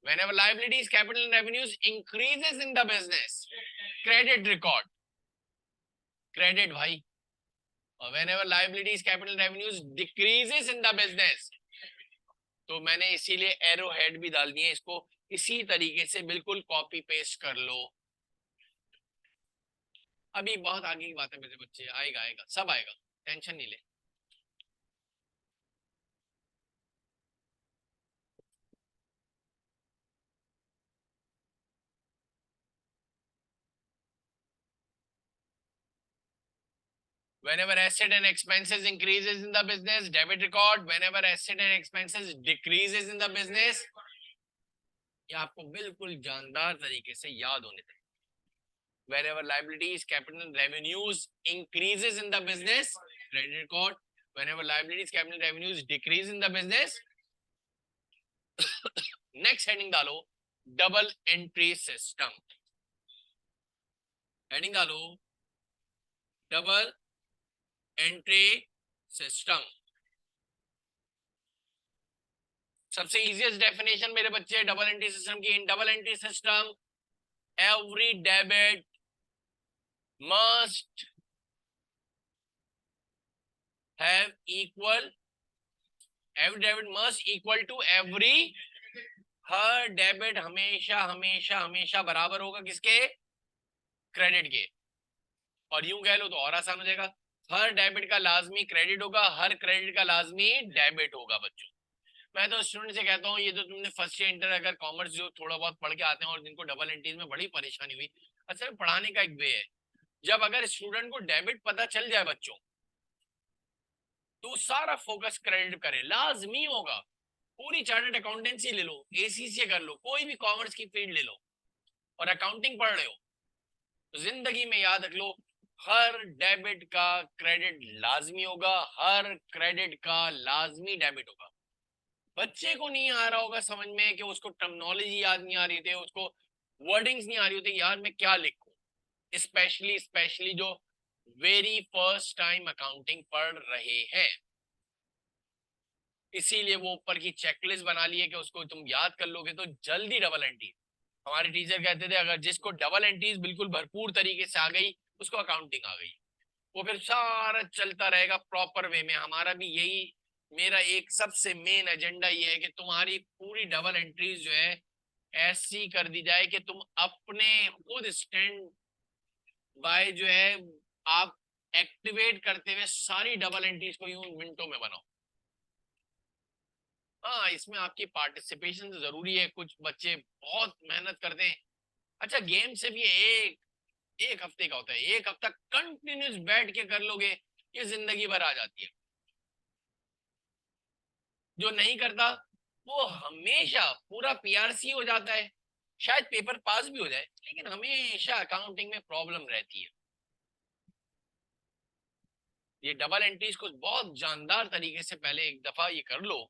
whenever liabilities, capital and revenues increases in the business, credit record, credit भाई। और whenever liabilities, capital and revenues decreases in the business, तो मैंने इसीलिए एरो हेड भी डाल दिए, इसको इसी तरीके से बिल्कुल कॉपी पेस्ट कर लो। अभी बहुत आगे की बात है मेरे बच्चे, आएगा आएगा सब आएगा, टेंशन नहीं ले। Whenever asset and expenses increases in the business, debit record. Whenever asset and expenses decreases in the business, ये आपको बिल्कुल जानदार तरीके से याद होने चाहिए। Whenever liabilities, capital and revenues increases in the business, credit record. Whenever liabilities, capital and revenues decrease in the business, next heading डालो double entry system. Heading डालो double entry system. सबसे इजीएस्ट डेफिनेशन मेरे बच्चे double entry system की। In double entry system every debit must have equal, every debit must equal to every, हर debit हमेशा हमेशा हमेशा बराबर होगा किसके, क्रेडिट के। और यूं कह लो तो और आसान हो जाएगा, हर डेबिट का लाजमी क्रेडिट होगा, हर क्रेडिट का लाजमी डेबिट होगा। बच्चों मैं तो स्टूडेंट से कहता हूँ, ये तो तुमने फर्स्ट ईयर इंटर अगर कॉमर्स जो थोड़ा बहुत पढ़ के आते हैं और जिनको डबल एंट्रीज में बड़ी परेशानी हुई, अच्छा पढ़ाने का एक वे है, जब अगर स्टूडेंट को डेबिट पता चल जाए बच्चों, तो सारा फोकस क्रेडिट करे, लाजमी होगा। पूरी चार्टर्ड अकाउंटेंसी ले लो, एसीसी कर लो, कोई भी कॉमर्स की फील्ड ले लो और अकाउंटिंग पढ़ रहे हो, तो जिंदगी में याद रख लो, हर डेबिट का क्रेडिट लाजमी होगा, हर क्रेडिट का लाजमी डेबिट होगा। बच्चे को नहीं आ रहा होगा समझ में कि उसको टर्मिनोलॉजी याद नहीं आ रही थी, उसको वर्डिंग्स नहीं आ रही होती, यार मैं क्या लिखूं, स्पेशली जो वेरी फर्स्ट टाइम अकाउंटिंग पढ़ रहे हैं। इसीलिए वो ऊपर की चेकलिस्ट बना ली है कि उसको तुम याद कर लोगे तो जल्दी डबल एंट्री। हमारे टीचर कहते थे अगर जिसको डबल एंट्रीज बिल्कुल भरपूर तरीके से आ गई उसको अकाउंटिंग आ गई, वो फिर सारा चलता रहेगा प्रॉपर वे में। हमारा भी यही, मेरा एक सबसे मेन एजेंडा ये है कि तुम्हारी पूरी डबल एंट्रीज जो है ऐसी कर दी जाए कि तुम अपने खुद स्टैंड बाय जो है आप एक्टिवेट करते हुए सारी डबल एंट्रीज को यूं मिनटों में बनाओ। हाँ इसमें आपकी पार्टिसिपेशन जरूरी है, कुछ बच्चे बहुत मेहनत करते हैं। अच्छा गेम से भी एक हफ्ते का होता है, एक हफ्ता कंटिन्यूस बैठ के कर लोगे ये जिंदगी भर आ जाती है। जो नहीं करता वो हमेशा पूरा पीआरसी हो जाता है, शायद पेपर पास भी हो जाए लेकिन हमेशा अकाउंटिंग में प्रॉब्लम रहती है। ये डबल एंट्रीज को बहुत जानदार तरीके से पहले एक दफा ये कर लो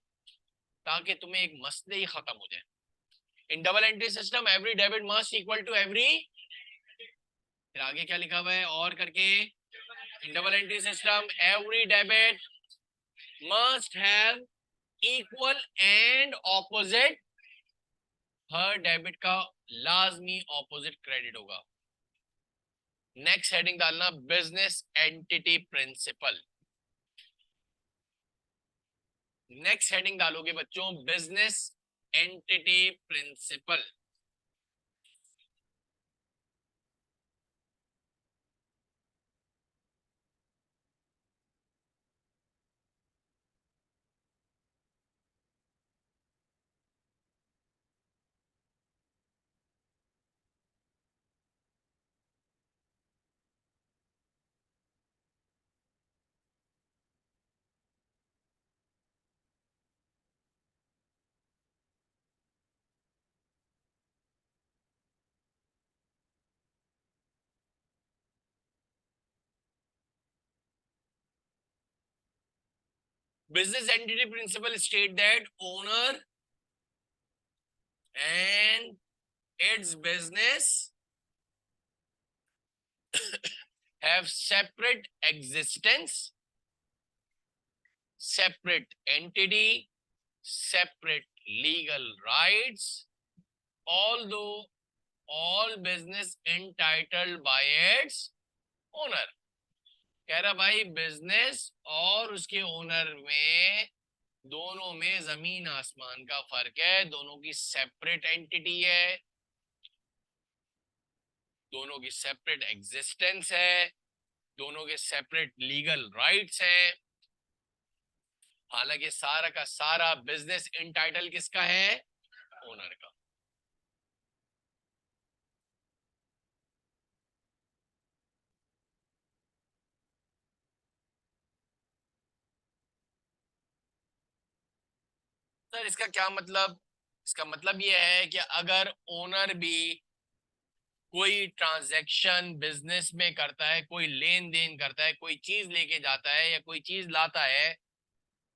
ताकि तुम्हें एक मसले ही खत्म हो जाए। In double entry system every debit must equal to every, फिर आगे क्या लिखा हुआ है और करके, In double entry system, every debit must have equal and opposite. हर डेबिट का लाजमी ऑपोजिट क्रेडिट होगा. नेक्स्ट हेडिंग डालना business entity principle. Next heading डालोगे बच्चों business entity principle. Business entity principle state that owner and its business have separate existence, separate entity, separate legal rights, although all business entitled by its owner. कह रहा भाई business और उसके owner में दोनों में जमीन आसमान का फर्क है. दोनों की सेपरेट एंटिटी है, दोनों की सेपरेट एग्जिस्टेंस है, दोनों के सेपरेट लीगल राइट्स है. हालांकि सारा का सारा बिजनेस इंटाइटल किसका है? ओनर का. सर इसका क्या मतलब? इसका मतलब यह है कि अगर ओनर भी कोई ट्रांजैक्शन बिजनेस में करता है, कोई लेन देन करता है, कोई चीज लेके जाता है या कोई चीज लाता है,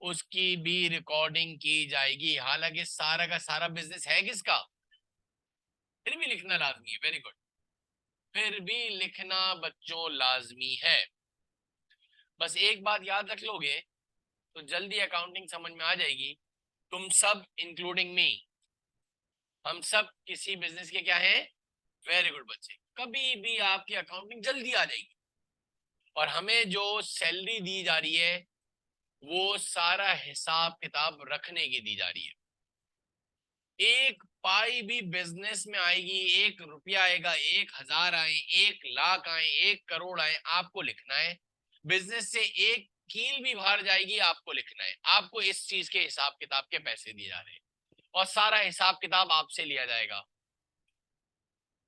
उसकी भी रिकॉर्डिंग की जाएगी. हालांकि सारा का सारा बिजनेस है किसका? फिर भी लिखना लाजमी है. Very good. फिर भी लिखना बच्चों लाजमी है. बस एक बात याद रख लोगे तो जल्दी अकाउंटिंग समझ में आ जाएगी. तुम सब इंक्लूडिंग मी, हम सब किसी बिजनेस के क्या हैं? वेरी गुड बच्चे. कभी भी आपकी अकाउंटिंग जल्दी आ जाएगी. और हमें जो सैलरी दी जा रही है वो सारा हिसाब किताब रखने की दी जा रही है. एक पाई भी बिजनेस में आएगी, 1 रुपया आएगा, 1,000 आए, 1 लाख आए, 1 करोड़ आए, आपको लिखना है. बिजनेस से एक कील भी बाहर जाएगी, आपको लिखना है. आपको इस चीज के हिसाब किताब के पैसे दिए जा रहे हैं और सारा हिसाब किताब आपसे लिया जाएगा.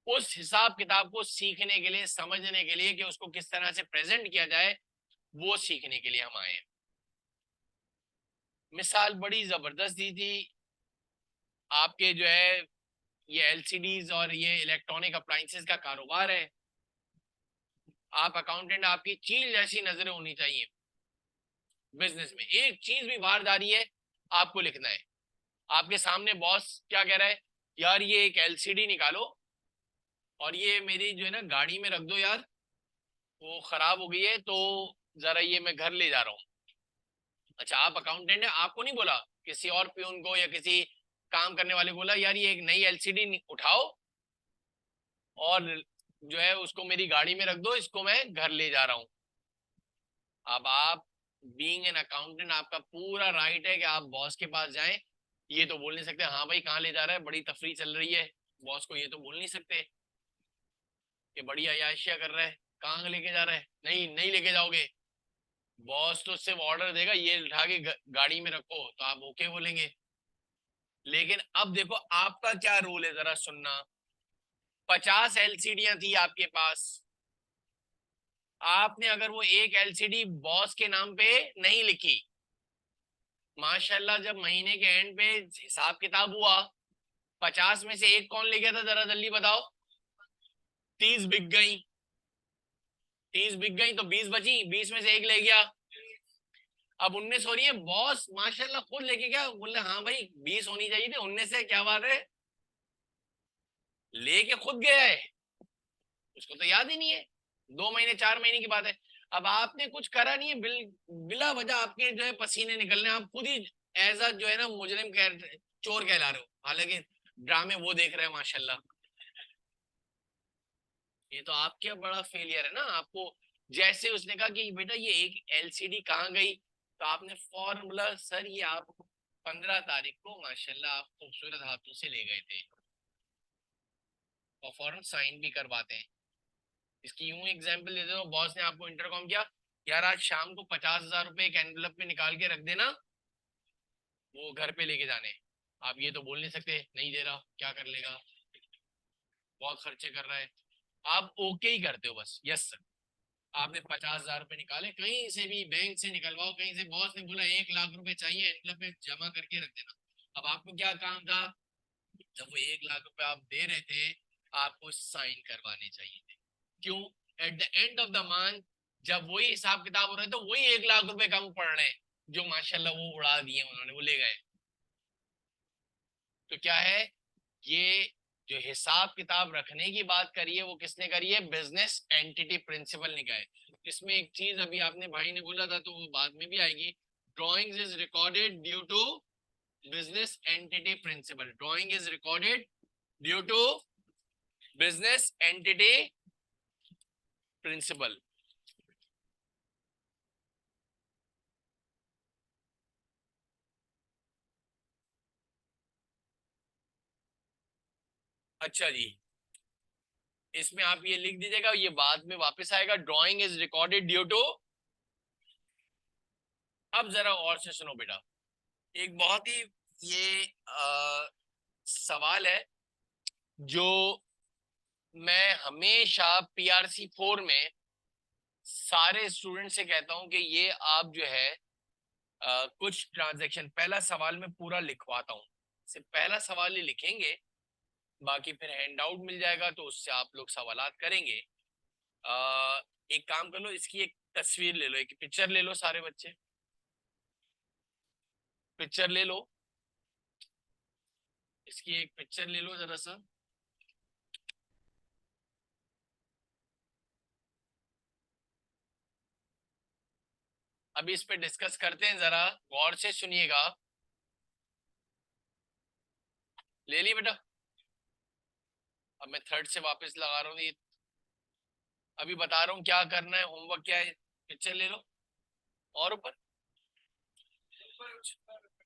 उस हिसाब किताब को सीखने के लिए, समझने के लिए कि उसको किस तरह से प्रेजेंट किया जाए, वो सीखने के लिए हम आए. मिसाल बड़ी जबरदस्त दी थी. आपके जो है ये एलसीडीज और ये इलेक्ट्रॉनिक अप्लायंसेस का कारोबार है. आप अकाउंटेंट, आपकी चीज जैसी नजरें होनी चाहिए. बिजनेस में एक चीज भी बाहर जा रही है, आपको लिखना है. आपके सामने बॉस क्या कह रहा है? यार ये एक एलसीडी निकालो और ये मेरी जो है ना गाड़ी में रख दो यार, वो खराब हो गई है, तो जरा ये मैं घर ले जा रहा हूँ. अच्छा आप अकाउंटेंट है, आपको नहीं बोला, किसी और प्यून को या किसी काम करने वाले को बोला यार ये एक नई एलसीडी उठाओ और जो है उसको मेरी गाड़ी में रख दो, इसको मैं घर ले जा रहा हूँ. अब आप बीइंग एन अकाउंटेंट, आपका पूरा राइट है कि आप बॉस के पास जाएं. ये तो बोल नहीं सकते हाँ भाई कहाँ ले जा रहा है, बड़ी तफरी चल रही है. बॉस को ये तो बोल नहीं सकते कि बड़ी अयाशियां कर रहा है, कहाँ लेके जा रहा है. नहीं नहीं लेके जाओगे. बॉस तो सिर्फ ऑर्डर देगा ये उठा के गाड़ी में रखो, तो आप ओके बोलेंगे. लेकिन अब देखो आपका क्या रूल है, जरा सुनना. 50 एलसीडियां थी आपके पास. आपने अगर वो एक एलसीडी बॉस के नाम पे नहीं लिखी, माशाल्लाह जब महीने के एंड पे हिसाब किताब हुआ, 50 में से एक कौन ले गया था, जरा जल्दी बताओ. 30 बिक गई. 30 बिक गई तो 20 बची, 20 में से एक ले गया. अब 19 हो रही है. बॉस माशाल्लाह खुद लेके गया, बोले हाँ भाई 20 होनी चाहिए थी, 19 है, क्या बात है. लेके खुद गया है, उसको तो याद ही नहीं है. 2 महीने 4 महीने की बात है. अब आपने कुछ करा नहीं है, बिला वजह आपके जो है पसीने निकल रहे हैं, आप खुद ही एज अ जो है ना मुजरिम चोर कहला रहे हो, हालांकि ड्रामे वो देख रहे हैं माशाल्लाह। ये तो आपके बड़ा फेलियर है ना। आपको जैसे उसने कहा कि बेटा ये एक एलसीडी कहाँ गई, तो आपने फौरन बोला सर ये आप 15 तारीख को माशाल्लाह आप खूबसूरत हाथों से ले गए थे, और फौरन साइन भी करवाते हैं। इसकी यूं एग्जांपल दे देता हूँ, बॉस ने आपको इंटरकॉम किया, यार आज शाम को 50,000 रुपए एक एनवलप में निकाल के रख देना, वो घर पे लेके जाने। आप ये तो बोल नहीं सकते नहीं दे रहा, क्या कर लेगा, बहुत खर्चे कर रहा है। आप ओके ही करते हो बस, यस सर। आपने 50,000 रुपए निकाले, कहीं से भी बैंक से निकलवाओ, कहीं से बॉस ने बोला 1 लाख रुपए चाहिए एनवलप में जमा करके रख देना। अब आपको क्या काम था, जब वो 1 लाख रुपए आप दे रहे थे, आपको साइन करवाने चाहिए थे। क्यों? At the end of the month जब वही हिसाब किताब हो रहे तो वही 1 लाख रुपए कम पड़ रहे हैं, जो माशाल्लाह वो उड़ा दिए उन्होंने, वो ले गए। तो क्या है ये, जो हिसाब किताब रखने की बात करी है वो किसने करी है, बिजनेस एंटिटी प्रिंसिपल ने कहा है। इसमें एक चीज अभी आपने भाई ने बोला था तो वो बाद में भी आएगी, drawings is recorded due to business entity principle, drawing is recorded due to business entity principle. अच्छा जी, इसमें आप ये लिख दीजिएगा, ये बाद में वापस आएगा, drawing is recorded due to. अब जरा और से सुनो बेटा, एक बहुत ही ये सवाल है जो मैं हमेशा PRC 4 में सारे स्टूडेंट से कहता हूं कि ये आप जो है कुछ ट्रांजैक्शन, पहला सवाल में पूरा लिखवाता हूँ, सिर्फ पहला सवाल ही लिखेंगे, बाकी फिर हैंड आउट मिल जाएगा तो उससे आप लोग सवालात करेंगे। एक काम कर लो, इसकी एक तस्वीर ले लो, एक पिक्चर ले लो, सारे बच्चे पिक्चर ले लो, इसकी एक पिक्चर ले लो जरा सा। अभी इस पे डिस्कस करते हैं, जरा गौर से सुनिएगा। ले ली बेटा? अब मैं थर्ड से वापस लगा रहा हूँ, अभी बता रहा हूँ क्या करना है, होमवर्क क्या है। पिक्चर ले लो, और ऊपर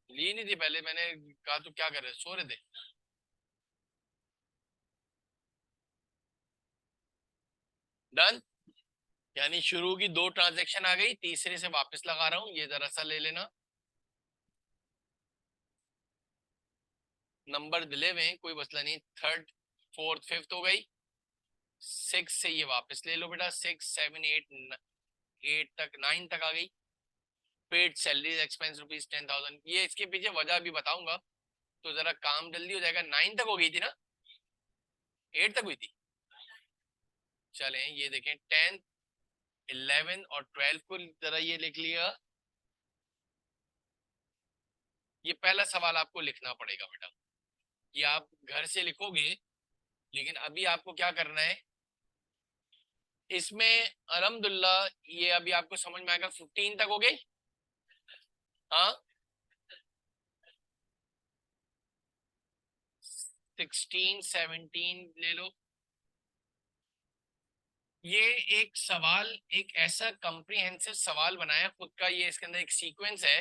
ली नहीं थी पहले, मैंने कहा तो क्या कर रहे, सो रहे थे? डन, यानी शुरू की 2 ट्रांजैक्शन आ गई, तीसरे से वापस लगा रहा हूँ, ये जरा सा ले लेना। नंबर दिले हुए हैं, कोई मसला नहीं, थर्ड फोर्थ फिफ्थ हो गई, 6 से ये वापस ले लो बेटा, 6 7 8 8 तक 9 तक आ गई। पेड सैलरी एक्सपेंस ₹10,000, ये इसके पीछे वजह भी बताऊंगा, तो जरा काम जल्दी हो जाएगा। 9 तक हो गई थी ना, 8 तक हुई थी। चलें ये देखें, 10 11 और 12 को जरा ये लिख लिया। ये पहला सवाल आपको लिखना पड़ेगा बेटा, ये आप घर से लिखोगे, लेकिन अभी आपको क्या करना है इसमें, अल्हम्दुलिल्लाह ये अभी आपको समझ में आएगा। 15 तक हो गई, हाँ 16 17 ले लो। ये एक सवाल, एक ऐसा कॉम्प्रिहेंसिव सवाल बनाया खुद का, ये इसके अंदर एक सीक्वेंस है।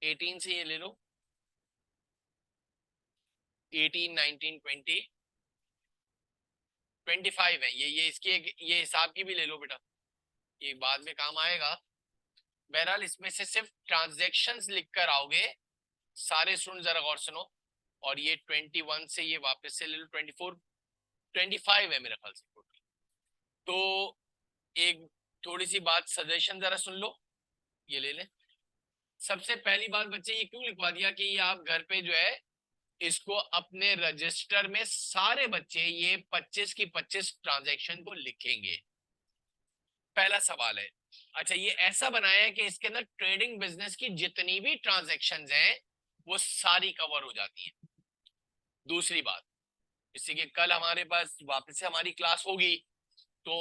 18 से ये ले लो, 18 19 20 25 है ये इसकी एक ये हिसाब की भी ले लो बेटा, ये बाद में काम आएगा। बहरहाल इसमें से सिर्फ ट्रांजैक्शंस लिख कर आओगे, सारे स्टूडेंट जरा गौर सुनो। और ये 21 से ये वापस से ले लो, 24 25 है मेरे ख्याल से टोटल। तो एक थोड़ी सी बात सजेशन जरा सुन लो, ये ले लें। सबसे पहली बात बच्चे, ये क्यों लिखवा दिया कि ये आप घर पे जो है इसको अपने रजिस्टर में सारे बच्चे ये 25 की 25 ट्रांजैक्शन को लिखेंगे, पहला सवाल है। अच्छा, ये ऐसा बनाया है कि इसके अंदर ट्रेडिंग बिजनेस की जितनी भी ट्रांजैक्शंस हैं वो सारी कवर हो जाती हैं। दूसरी बात, जिससे कि कल हमारे पास वापस से हमारी क्लास होगी। तो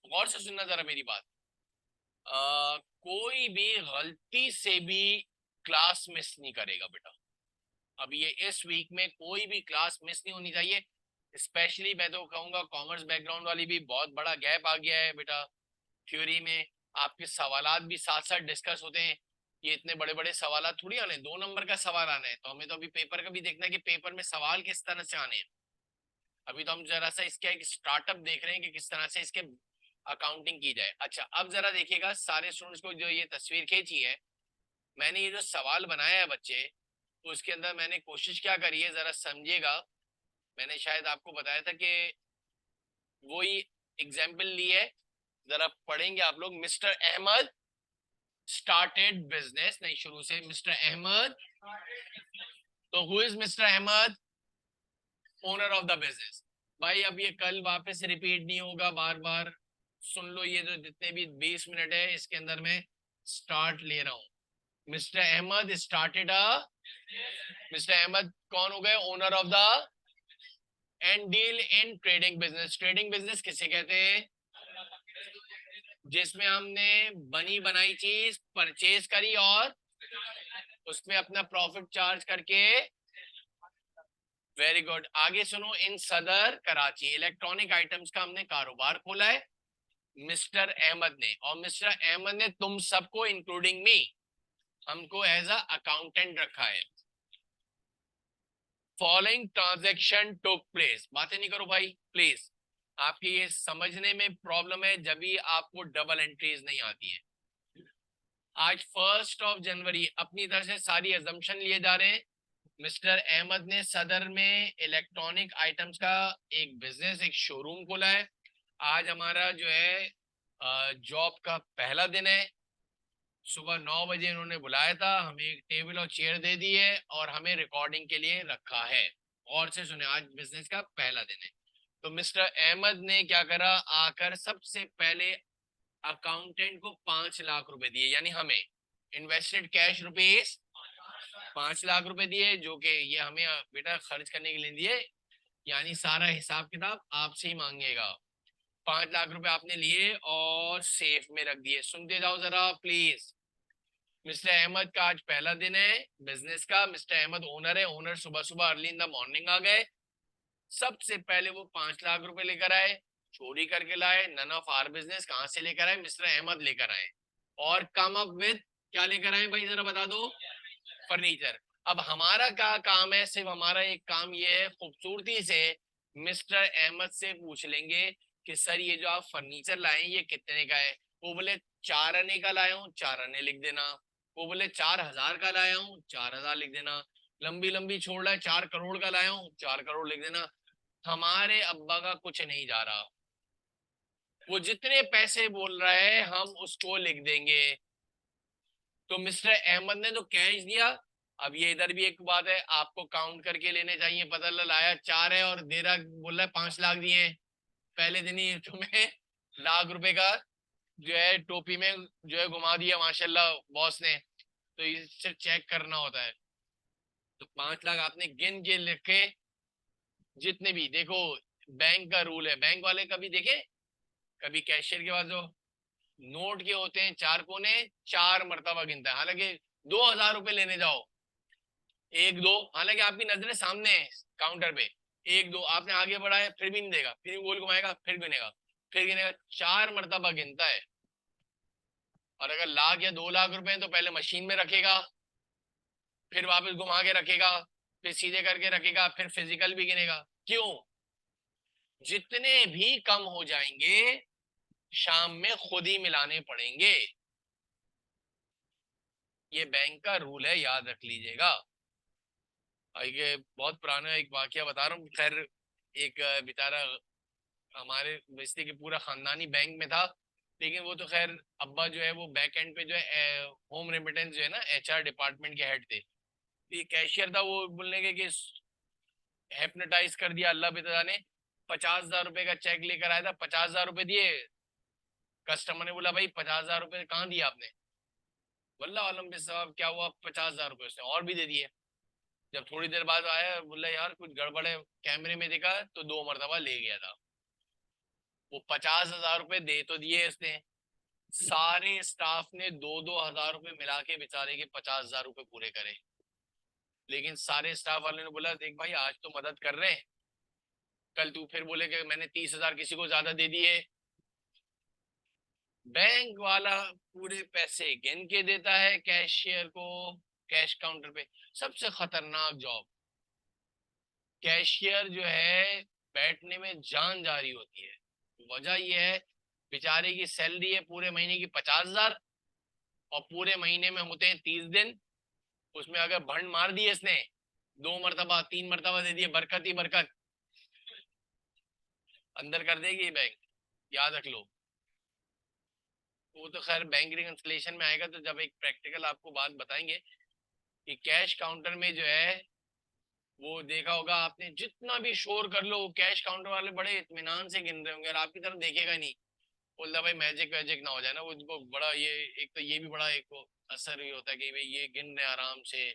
गौर से सुनना जरा मेरी बात, कोई भी गलती से भी क्लास मिस नहीं करेगा बेटा। अब ये इस वीक में कोई भी क्लास मिस नहीं होनी चाहिए। स्पेशली मैं तो कहूंगा कॉमर्स बैकग्राउंड वाली भी बहुत बड़ा गैप आ गया है बेटा थ्योरी में। आपके सवालात भी साथ साथ डिस्कस होते हैं। ये इतने बड़े बड़े सवालात थोड़ी आने, 2 नंबर का सवाल आना है, तो हमें तो अभी पेपर का भी देखना है कि पेपर में सवाल किस तरह से आने हैं। अभी तो हम जरा सा इसका एक स्टार्टअप देख रहे हैं कि किस तरह से इसके अकाउंटिंग की जाए। अच्छा, अब जरा देखिएगा सारे स्टूडेंट्स को, जो ये तस्वीर खींची है मैंने, ये जो सवाल बनाया है बच्चे, तो उसके अंदर मैंने कोशिश क्या करी है जरा समझिएगा। मैंने शायद आपको बताया था कि वही एग्जाम्पल ली है, जरा पढ़ेंगे आप लोग। मिस्टर अहमद स्टार्टेड बिजनेस, नहीं शुरू से, मिस्टर अहमद, तो who is mister Ahmad? Owner of the business. भाई अब ये कल वापस रिपीट नहीं होगा, बार बार सुन लो। ये जो जितने भी 20 मिनट है इसके अंदर मैं स्टार्ट ले रहा हूं। Mister Ahmad started a, mister Ahmad कौन हो गए? Owner of the, and deal in trading business. Trading business किसे कहते हैं? जिसमें हमने बनी बनाई चीज परचेज करी और उसमें अपना प्रॉफिट चार्ज करके। वेरी गुड, आगे सुनो। इन सदर कराची इलेक्ट्रॉनिक आइटम्स का हमने कारोबार खोला है मिस्टर अहमद ने, और मिस्टर अहमद ने तुम सबको इंक्लूडिंग मी, हमको एज अ अकाउंटेंट रखा है। Following transaction took place. बातें नहीं करो भाई प्लीज, आपकी ये समझने में प्रॉब्लम है जब भी आपको डबल एंट्रीज नहीं आती है। आज 1 जनवरी, अपनी तरफ से सारी अजम्पशन लिए जा रहे हैं। मिस्टर अहमद ने सदर में इलेक्ट्रॉनिक आइटम्स का एक बिजनेस, एक शोरूम खोला है। आज हमारा जो है जॉब का पहला दिन है। सुबह 9 बजे इन्होंने बुलाया था, हमें एक टेबल और चेयर दे दी है और हमें रिकॉर्डिंग के लिए रखा है। और से सुने, आज बिजनेस का पहला दिन है। तो मिस्टर अहमद ने क्या करा, आकर सबसे पहले अकाउंटेंट को 5 लाख रुपए दिए, यानी हमें इन्वेस्टेड कैश रुपीज 5 लाख रुपए दिए, जो कि ये हमें बेटा खर्च करने के लिए दिए, यानी सारा हिसाब किताब आपसे ही मांगेगा। 5 लाख रुपए आपने लिए और सेफ में रख दिए। सुनते जाओ जरा प्लीज। मिस्टर अहमद का आज पहला दिन है बिजनेस का। मिस्टर अहमद ओनर है। ओनर सुबह सुबह अर्ली इन द मॉर्निंग आ गए। सबसे पहले वो 5 लाख रुपए लेकर आए, चोरी करके लाए। None of our business. कहां से लेकर आए? मिस्टर अहमद लेकर आए। और कम अप विद क्या लेकर आए भाई, जरा बता दो? फर्नीचर। अब हमारा क्या काम है? सिर्फ हमारा एक काम ये है, खूबसूरती से मिस्टर अहमद से पूछ लेंगे कि सर ये जो आप फर्नीचर लाए ये कितने का है? वो बोले 4 आने का लाया हूँ, 4 आने लिख देना। वो बोले 4,000 का लाया हूँ, 4,000 लिख देना। लंबी लंबी छोड़ रहा है, 4 करोड़ का लाया हूँ, 4 करोड़ लिख देना। हमारे अब्बा का कुछ नहीं जा रहा, वो जितने पैसे बोल रहा है हम उसको लिख देंगे। तो मिस्टर अहमद ने तो कैश दिया। अब ये इधर भी एक बात है, आपको काउंट करके लेने चाहिए। पता लाया 4 है और दे रहा, बोल रहा है 5 लाख दिए हैं। पहले दिन ही तुम्हें लाख रुपए का जो है टोपी में जो है घुमा दिया माशाल्लाह बॉस ने। तो इससे चेक करना होता है। तो 5 लाख आपने गिन के लिखे, जितने भी देखो। बैंक का रूल है, बैंक वाले कभी देखे, कभी कैशियर के पास जो नोट के होते हैं 4 कोने, 4 मरतबा गिनता है। हालांकि 2,000 रुपए लेने जाओ, 1 2, हालांकि आपकी नजरें सामने है काउंटर पे, 1 2 आपने आगे बढ़ाया फिर भी नहीं देगा, फिर गोल घुमाएगा, फिर गिनेगा, फिर गिनेगा, 4 मरतबा गिनता है। और अगर लाख या 2 लाख रुपए तो पहले मशीन में रखेगा, फिर वापस घुमा के रखेगा, फिर सीधे करके रखेगा, फिर फिजिकल भी गिनेगा। क्यों? जितने भी कम हो जाएंगे शाम में खुद ही मिलाने पड़ेंगे। ये बैंक का रूल है, याद रख लीजिएगा। ये बहुत पुराना एक वाकया बता रहा हूँ। खैर एक बेचारा हमारे बस्ती के पूरा खानदानी बैंक में था, लेकिन वो तो खैर अब्बा जो है वो बैक एंड पे जो है होम रेमिटेंस जो है ना एचआर डिपार्टमेंट के हेड थे। ये कैशियर था, वो बोलने के कि हेप्नोटाइज कर दिया अल्लाह बेता ने। 50,000 रुपए का चेक लेकर आया था, 50,000 रुपए दिए। कस्टमर ने बोला भाई 50,000 रुपए कहाँ दिया आपने? वल्लाह आलम साहब क्या हुआ, 50,000 रुपए उसने और भी दे दिए। जब थोड़ी देर बाद आया बोला यार कुछ गड़बड़ है, कैमरे में देखा तो 2 मरतबा ले गया था। वो 50,000 रुपए दे तो दिए इसने, सारे स्टाफ ने 2-2 हजार रुपए मिला के बेचारे के 50,000 रुपए पूरे करे। लेकिन सारे स्टाफ वाले ने बोला देख भाई आज तो मदद कर रहे हैं, कल तू फिर बोले कि मैंने 30,000 किसी को ज्यादा दे दिए। बैंक वाला पूरे पैसे गिन के देता है कैशियर को कैश काउंटर पे। सबसे खतरनाक जॉब, कैशियर जो है बैठने में जान जा रही होती है। वजह यह है बेचारे की सैलरी है पूरे महीने की 50,000 और पूरे महीने में होते हैं 30 दिन। उसमें अगर भंड मार दिए इसने 2 मरतबा 3 मरतबा दे दिए, बरकत ही बरकत, अंदर कर देगी बैंक, याद रख लो। वो तो खैर बैंक रिकंसिलिएशन में आएगा, तो जब एक प्रैक्टिकल आपको बात बताएंगे कि कैश काउंटर में जो है वो देखा होगा आपने, जितना भी शोर कर लो कैश काउंटर वाले बड़े इत्मीनान से गिन रहे होंगे और आपकी तरफ देखेगा नहीं। बोलता भाई मैजिक वैजिक ना हो जाए ना, वो उनको बड़ा ये एक तो ये भी बड़ा एक असर ही होता है कि भाई ये गिन रहे आराम से,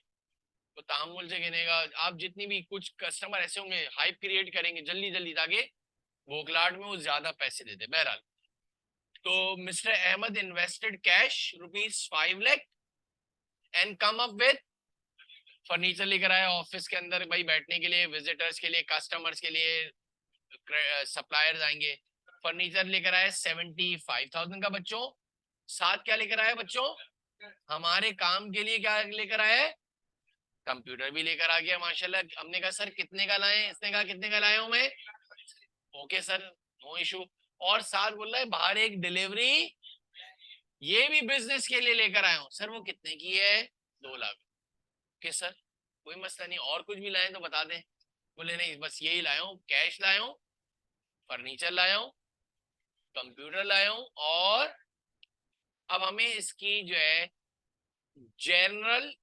तो तामुल से गिनेगा। आप जितनी भी, कुछ कस्टमर ऐसे होंगे हाइप क्रिएट करेंगे जल्दी जल्दी ताकि भोखलाट में वो ज्यादा पैसे दे दे। बहरहाल तो mister Ahmad invested cash ₹5 lakh and come up with furniture लेकर आया ऑफिस के अंदर भाई बैठने के लिए, विजिटर्स के लिए, कस्टमर्स के लिए, सप्लायर्स आएंगे। फर्नीचर लेकर आए 75,000 का बच्चों। साथ क्या लेकर आए बच्चों, हमारे काम के लिए क्या लेकर आए, कंप्यूटर भी लेकर आ गया माशाल्लाह। हमने कहा सर कितने का लाए, इसने कहा कितने का लाया हूं मैं, ओके सर नो इशू। और साथ बोल रहा है बाहर एक डिलीवरी ये भी बिजनेस के लिए लेकर आया हूँ। सर वो कितने की है, 2 लाख। ओके सर कोई मसला नहीं, और कुछ भी लाए तो बता दें। बोले नहीं बस यही लाया हूँ, कैश लाया हूँ, फर्नीचर लाया हूँ, कंप्यूटर लाया हूँ, और अब हमें इसकी जो है जनरल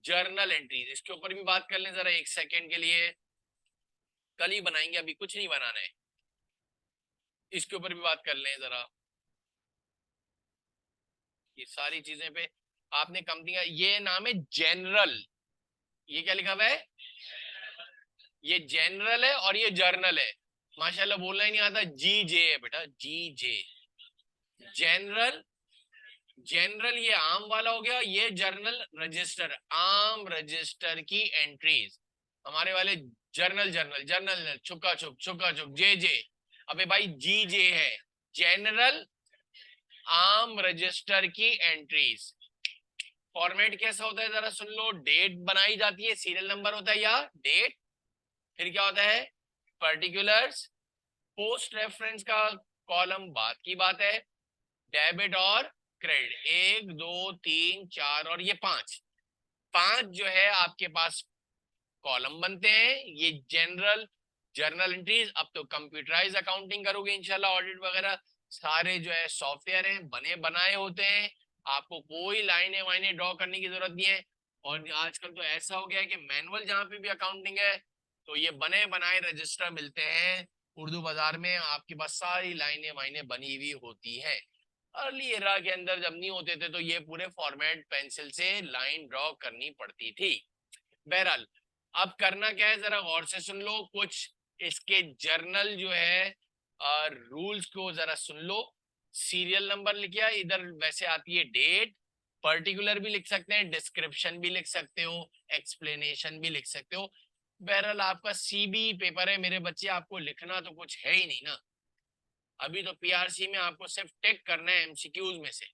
जर्नल एंट्रीज, इसके ऊपर भी बात कर लें जरा 1 सेकेंड के लिए। कल ही बनाएंगे, अभी कुछ नहीं बनाना है, इसके ऊपर भी बात कर लें जरा। ये सारी चीजें पे आपने कंपनी का ये नाम है जनरल, ये क्या लिखा हुआ है, ये जनरल है और ये जर्नल है। माशाल्लाह बोलना ही नहीं आता, जी जे है बेटा, जी जे। जनरल, जनरल ये आम वाला हो गया, ये जर्नल रजिस्टर, आम रजिस्टर की एंट्रीज। हमारे वाले जर्नल जर्नल जर्नल छुपका छुप छुपका छुप जे जे। अबे भाई जी जे है जनरल आम रजिस्टर की एंट्रीज। फॉर्मेट कैसा होता है जरा सुन लो, डेट बनाई जाती है, सीरियल नंबर होता है या डेट, फिर क्या होता है पर्टिकुलर्स, पोस्ट रेफरेंस का कॉलम बात की बात है, डेबिट और क्रेडिट 1 2 3 4 और ये 5 5 जो है आपके पास कॉलम बनते हैं। ये जनरल जर्नल एंट्रीज। अब तो कंप्यूटराइज अकाउंटिंग करोगे इंशाल्लाह, ऑडिट वगैरह सारे जो है सॉफ्टवेयर हैं बने बनाए होते हैं, आपको कोई लाइनें वाइनें ड्रॉ करने की जरूरत नहीं है। और आजकल तो ऐसा हो गया है कि मैनुअल जहां पे भी अकाउंटिंग है तो ये बने बनाए रजिस्टर मिलते हैं उर्दू बाजार में, आपके पास सारी लाइनें वाइनें बनी हुई होती है। अर्ली एरा के अंदर जब नहीं होते थे तो ये पूरे फॉर्मेट पेंसिल से लाइन ड्रॉ करनी पड़ती थी। बहरहाल अब करना क्या है जरा गौर से सुन लो, कुछ इसके जर्नल जो है रूल्स को जरा सुन लो। सीरियल नंबर लिखिए, इधर वैसे आती है डेट, पर्टिकुलर भी लिख सकते हैं, डिस्क्रिप्शन भी लिख सकते हो, एक्सप्लेनेशन भी लिख सकते हो। बहरहाल आपका सीबी पेपर है मेरे बच्चे, आपको लिखना तो कुछ है ही नहीं ना, अभी तो पीआरसी में आपको सिर्फ टिक करना है एमसीक्यूज में से।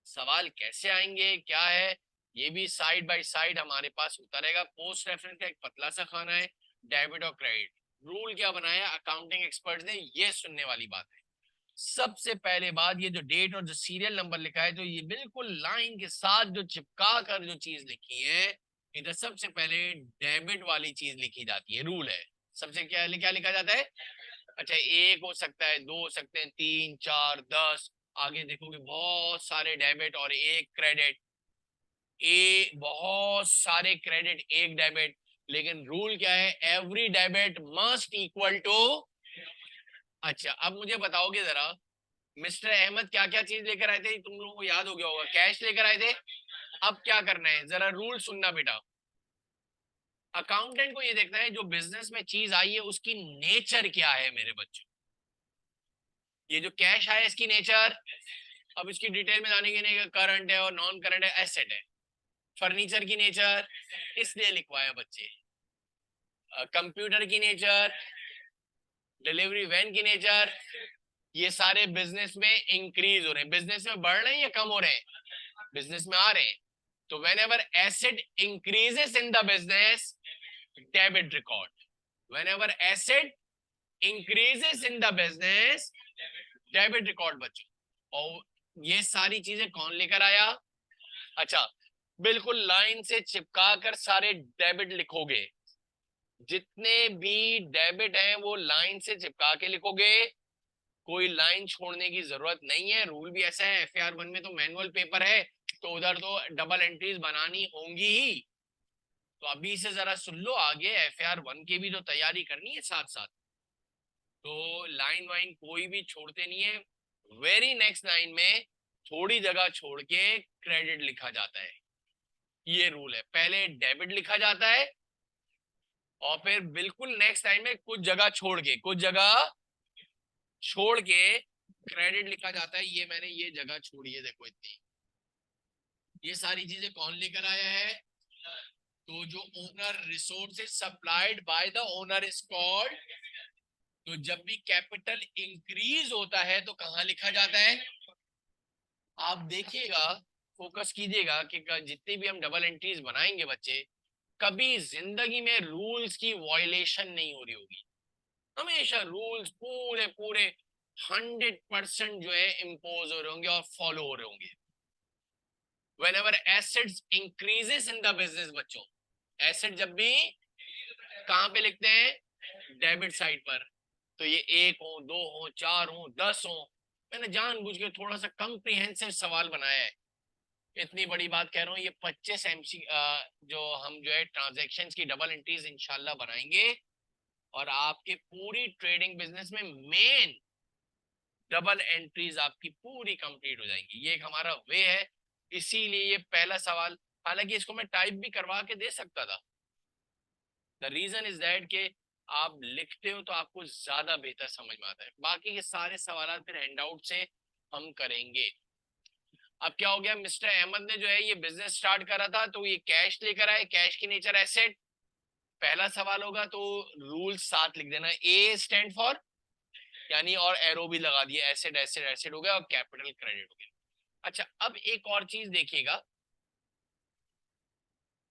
सवाल कैसे आएंगे क्या है ये भी साइड बाय साइड हमारे पास होता रहेगा। पोस्ट रेफरेंस का एक पतला सा खाना है, डेबिट और क्रेडिट। रूल क्या बनाया अकाउंटिंग एक्सपर्ट्स ने, ये सुनने वाली बात है। सबसे पहले बात, ये जो डेट और जो सीरियल नंबर लिखा है, तो ये बिल्कुल लाइन के साथ जो चिपका कर जो चीज लिखी है, इधर सबसे पहले डेबिट वाली चीज लिखी जाती है। रूल है सबसे क्या लिखा जाता है, अच्छा 1 हो सकता है, 2 हो सकते हैं, 3 4 10, आगे देखोगे बहुत सारे डेबिट और 1 क्रेडिट, बहुत सारे क्रेडिट 1 डेबिट। लेकिन रूल क्या है, every debit must equal to. अच्छा अब मुझे बताओगे जरा मिस्टर अहमद क्या क्या चीज लेकर आए थे, तुम लोगों को याद हो गया होगा, कैश लेकर आए थे। अब क्या करना है जरा रूल सुनना बेटा, अकाउंटेंट को ये देखना है जो बिजनेस में चीज आई है उसकी नेचर क्या है मेरे बच्चों। ये जो कैश आया इसकी नेचर, अब इसकी डिटेल में जाने की नहीं, करंट है और नॉन करंट है, एसेट है। फर्नीचर की नेचर इसलिए लिखवाया बच्चे। कंप्यूटर की नेचर, डिलीवरी वैन की नेचर, ये सारे बिजनेस में इंक्रीज हो रहे हैं, बिजनेस में बढ़ रहे हैं या कम हो रहे हैं, बिजनेस में आ रहे हैं। तो whenever asset increases in the business, debit record. Whenever asset increases in the business, debit record बच्चों। और ये सारी चीजें कौन लेकर आया? अच्छा, बिल्कुल लाइन से चिपका कर सारे डेबिट लिखोगे, जितने भी डेबिट हैं वो लाइन से चिपका के लिखोगे, कोई लाइन छोड़ने की जरूरत नहीं है। रूल भी ऐसा है, FAR 1 में तो मैनुअल पेपर है, तो उधर तो डबल एंट्रीज बनानी होंगी ही। तो अभी से जरा सुन लो, आगे FAR 1 की भी तो तैयारी करनी है साथ साथ, तो लाइन वाइन कोई भी छोड़ते नहीं है। वेरी नेक्स्ट लाइन में थोड़ी जगह छोड़ के क्रेडिट लिखा जाता है, ये रूल है। पहले डेबिट लिखा जाता है और फिर बिल्कुल नेक्स्ट लाइन में कुछ जगह छोड़ के, कुछ जगह छोड़ के क्रेडिट लिखा जाता है। ये मैंने ये जगह छोड़ी है, देखो इतनी। ये सारी चीजें कौन लेकर आया है? तो जो owner, resources supplied by the owner is called. तो जब भी कैपिटल इंक्रीज होता है तो कहां लिखा जाता है? आप देखिएगा, फोकस कीजिएगा कि जितनी भी हम डबल एंट्रीज बनाएंगे बच्चे, कभी जिंदगी में रूल्स की वायलेशन नहीं हो रही होगी। हमेशा रूल्स पूरे पूरे 100% जो है इम्पोज हो रहे होंगे और फॉलो हो रहे होंगे। Whenever assets increases in the business बच्चों, एसेट जब भी कहां पे लिखते हैं? डेबिट साइड पर। तो ये 1 हो, 2 हो, 4 हो, 10 हो। मैंने जानबूझ के थोड़ा सा कॉम्प्रिहेंसिव सवाल बनाया है, इतनी बड़ी बात कह रहा हूँ। ये 25 MC जो हम जो है ट्रांजैक्शंस की डबल एंट्रीज इंशाल्लाह बनाएंगे, और आपके पूरी ट्रेडिंग बिजनेस में मेन डबल एंट्रीज आपकी पूरी कंप्लीट हो जाएंगी। ये एक हमारा वे है, इसीलिए ये पहला सवाल, हालांकि इसको मैं टाइप भी करवा के दे सकता था। द रीजन इज दैट कि आप लिखते हो तो आपको ज्यादा बेहतर समझ में आता है। बाकी के सारे सवाल फिर हैंडआउट से हम करेंगे। अब क्या हो गया, मिस्टर अहमद ने जो है ये बिजनेस स्टार्ट करा था, तो ये कैश लेकर आए, कैश की नेचर एसेट। पहला सवाल होगा तो रूल साथ लिख देना, ए स्टैंड फॉर, यानी और एरो भी लगा दिया, एसेट एसेट एसेट हो गया और कैपिटल क्रेडिट हो गया। अच्छा, अब एक और चीज देखिएगा,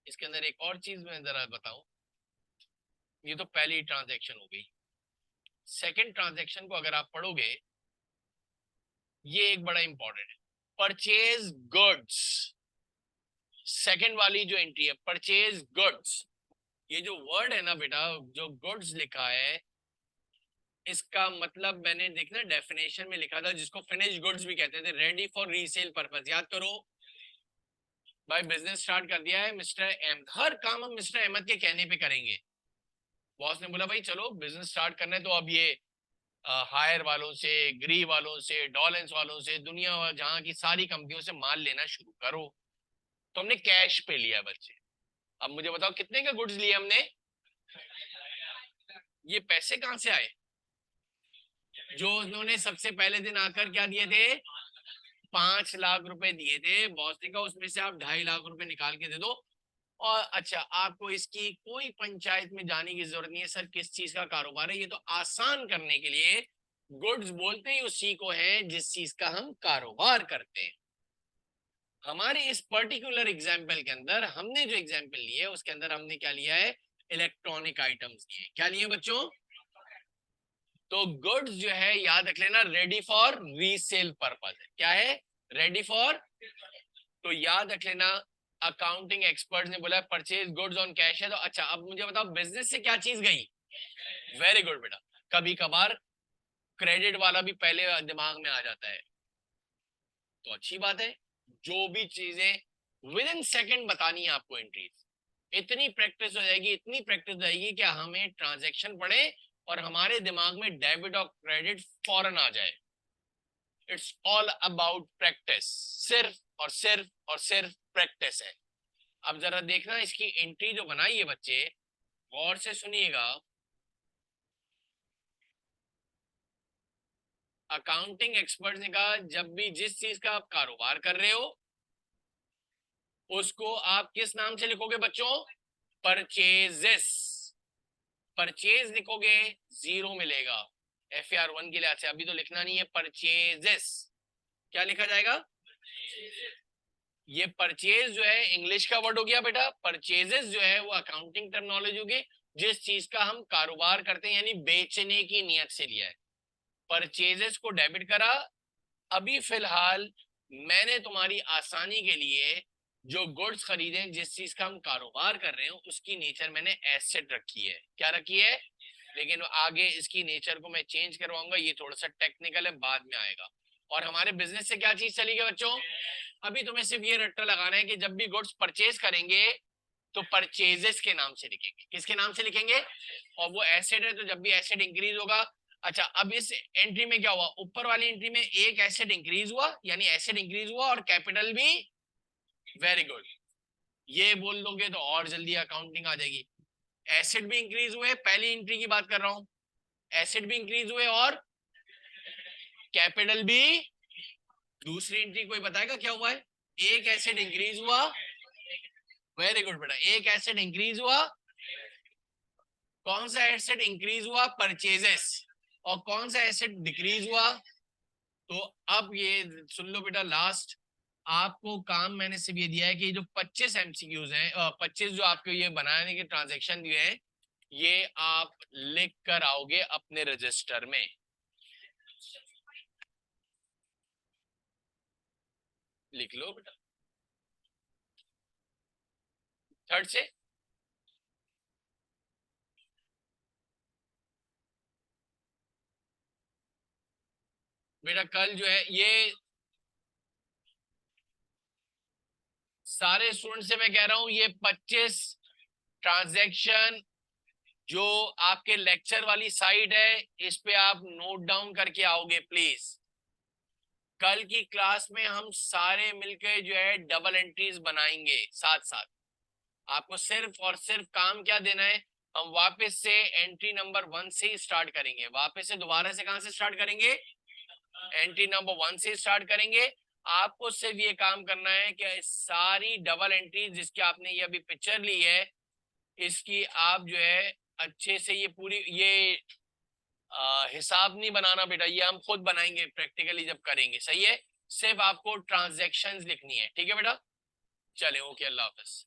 इसके अंदर एक और चीज मैं जरा बताऊं। ये तो पहली ट्रांजैक्शन हो गई। सेकंड ट्रांजैक्शन को अगर आप पढ़ोगे, ये एक बड़ा इंपॉर्टेंट है, परचेज गुड्स। सेकंड वाली जो एंट्री है, परचेज गुड्स, ये जो वर्ड है ना बेटा, जो गुड्स लिखा है, इसका मतलब मैंने देखना डेफिनेशन में लिखा था, जिसको फिनिश गुड्स भी कहते थे, रेडी फॉर रीसेल पर्पस। याद करो भाई, बिजनेस स्टार्ट कर दिया है मिस्टर अहमद, हर काम हम मिस्टर अहमद के कहने पे करेंगे। बॉस ने बोला भाई चलो बिजनेस स्टार्ट करना है, तो अब ये हायर वालों से, ग्री वालों से, डॉलेंस वालों से, दुनिया जहां की सारी कंपनियों से माल लेना शुरू करो। तो हमने कैश पे लिया बच्चे। अब मुझे बताओ कितने का गुड्स लिए हमने? ये पैसे कहां से आए? जो उन्होंने सबसे पहले दिन आकर क्या दिए थे? 5 लाख रुपए दिए थे। बॉस ने कहा उसमें से आप 2.5 लाख रुपए निकाल के दे दो। और अच्छा, आपको इसकी कोई पंचायत में जाने की जरूरत नहीं है सर किस चीज का कारोबार है, ये तो आसान करने के लिए गुड्स बोलते ही उसी को है जिस चीज का हम कारोबार करते हैं। हमारे इस पर्टिकुलर एग्जाम्पल के अंदर हमने जो एग्जाम्पल लिया है उसके अंदर हमने क्या लिया है? इलेक्ट्रॉनिक आइटम्स लिए। क्या लिए बच्चों? तो गुड्स जो है याद रख लेना, रेडी फॉर रीसेल पर्पस है। क्या है? Ready for. तो याद रख लेना, अकाउंटिंग एक्सपर्ट ने बोला परचेज गुड्स ऑन कैश है। तो अच्छा, अब मुझे बताओ बिजनेस से क्या चीज गई? वेरी गुड बेटा, कभी कभार क्रेडिट वाला भी पहले दिमाग में आ जाता है, तो अच्छी बात है। जो भी चीजें विद इन सेकेंड बतानी है आपको एंट्रीज, इतनी प्रैक्टिस हो जाएगी, इतनी प्रैक्टिस हो जाएगी कि हमें ट्रांजैक्शन पढ़े और हमारे दिमाग में डेबिट और क्रेडिट फौरन आ जाए। इट्स ऑल अबाउट प्रैक्टिस, सिर्फ और सिर्फ और सिर्फ प्रैक्टिस है। अब जरा देखना इसकी एंट्री जो बनाई है बच्चे, गौर से सुनिएगा, अकाउंटिंग एक्सपर्ट ने कहा जब भी जिस चीज का आप कारोबार कर रहे हो उसको आप किस नाम से लिखोगे बच्चों? परचेजेस। परचेज लिखोगे जीरो मिलेगा FAR1 के लिहाज से, अभी तो लिखना नहीं है। परचेजेस क्या लिखा जाएगा? ये परचेज जो है इंग्लिश का वर्ड हो गया बेटा, परचेजेस जो है वो अकाउंटिंग टर्मिनोलॉजी होगी, जिस चीज का हम कारोबार करते हैं यानी बेचने की नियत से लिया है। परचेजेस को डेबिट करा। अभी फिलहाल मैंने तुम्हारी आसानी के लिए जो गुड्स खरीदे, जिस चीज का हम कारोबार कर रहे हैं, उसकी नेचर मैंने एसेट रखी है। क्या रखी है? लेकिन आगे इसकी नेचर को मैं चेंज करवाऊंगा, ये थोड़ा सा टेक्निकल है, बाद में आएगा। और हमारे बिजनेस से क्या चीज चली गई बच्चों? अभी तुम्हें सिर्फ ये रट्टा लगाना है कि जब भी गुड्स परचेज करेंगे तो परचेजेस के नाम से लिखेंगे। किसके नाम से लिखेंगे? और वो एसेट है तो जब भी एसेट इंक्रीज होगा। अच्छा, अब इस एंट्री में क्या हुआ? ऊपर वाली एंट्री में एक एसेट इंक्रीज हुआ, यानी एसेट इंक्रीज हुआ और कैपिटल भी। वेरी गुड, ये बोल दोगे तो और जल्दी अकाउंटिंग आ जाएगी। एसेट भी इंक्रीज हुए, पहली एंट्री की बात कर रहा हूं, एसेट भी इंक्रीज हुए और कैपिटल भी। दूसरी एंट्री कोई बताएगा क्या हुआ है? एक एसेट इंक्रीज हुआ। वेरी गुड बेटा, एक एसेट इंक्रीज हुआ। कौन सा एसेट इंक्रीज हुआ? परचेजेस। और कौन सा एसेट डिक्रीज हुआ? तो अब ये सुन लो बेटा, लास्ट आपको काम मैंने सिर्फ ये दिया है कि जो 25 MCQs हैं, 25 जो आपको ये बनाने के ट्रांजेक्शन दिए हैं, ये आप लिख कर आओगे अपने रजिस्टर में। लिख लो बेटा, थर्ड से। बेटा कल जो है ये सारे स्टूडेंट से मैं कह रहा हूं, ये 25 ट्रांजैक्शन जो आपके लेक्चर वाली साइट है, इस पे आप नोट डाउन करके आओगे प्लीज। कल की क्लास में हम सारे मिलकर जो है डबल एंट्रीज बनाएंगे साथ साथ। आपको सिर्फ और सिर्फ काम क्या देना है? हम वापस से एंट्री नंबर 1 से ही स्टार्ट करेंगे। वापस से दोबारा से कहां से स्टार्ट करेंगे? एंट्री नंबर 1 से स्टार्ट करेंगे। आपको सिर्फ ये काम करना है कि सारी डबल एंट्री जिसकी आपने ये अभी पिक्चर ली है, इसकी आप जो है अच्छे से ये पूरी ये हिसाब नहीं बनाना बेटा, ये हम खुद बनाएंगे प्रैक्टिकली जब करेंगे। सही है? सिर्फ आपको ट्रांजैक्शंस लिखनी है। ठीक है बेटा? चले, ओके, अल्लाह हाफिज।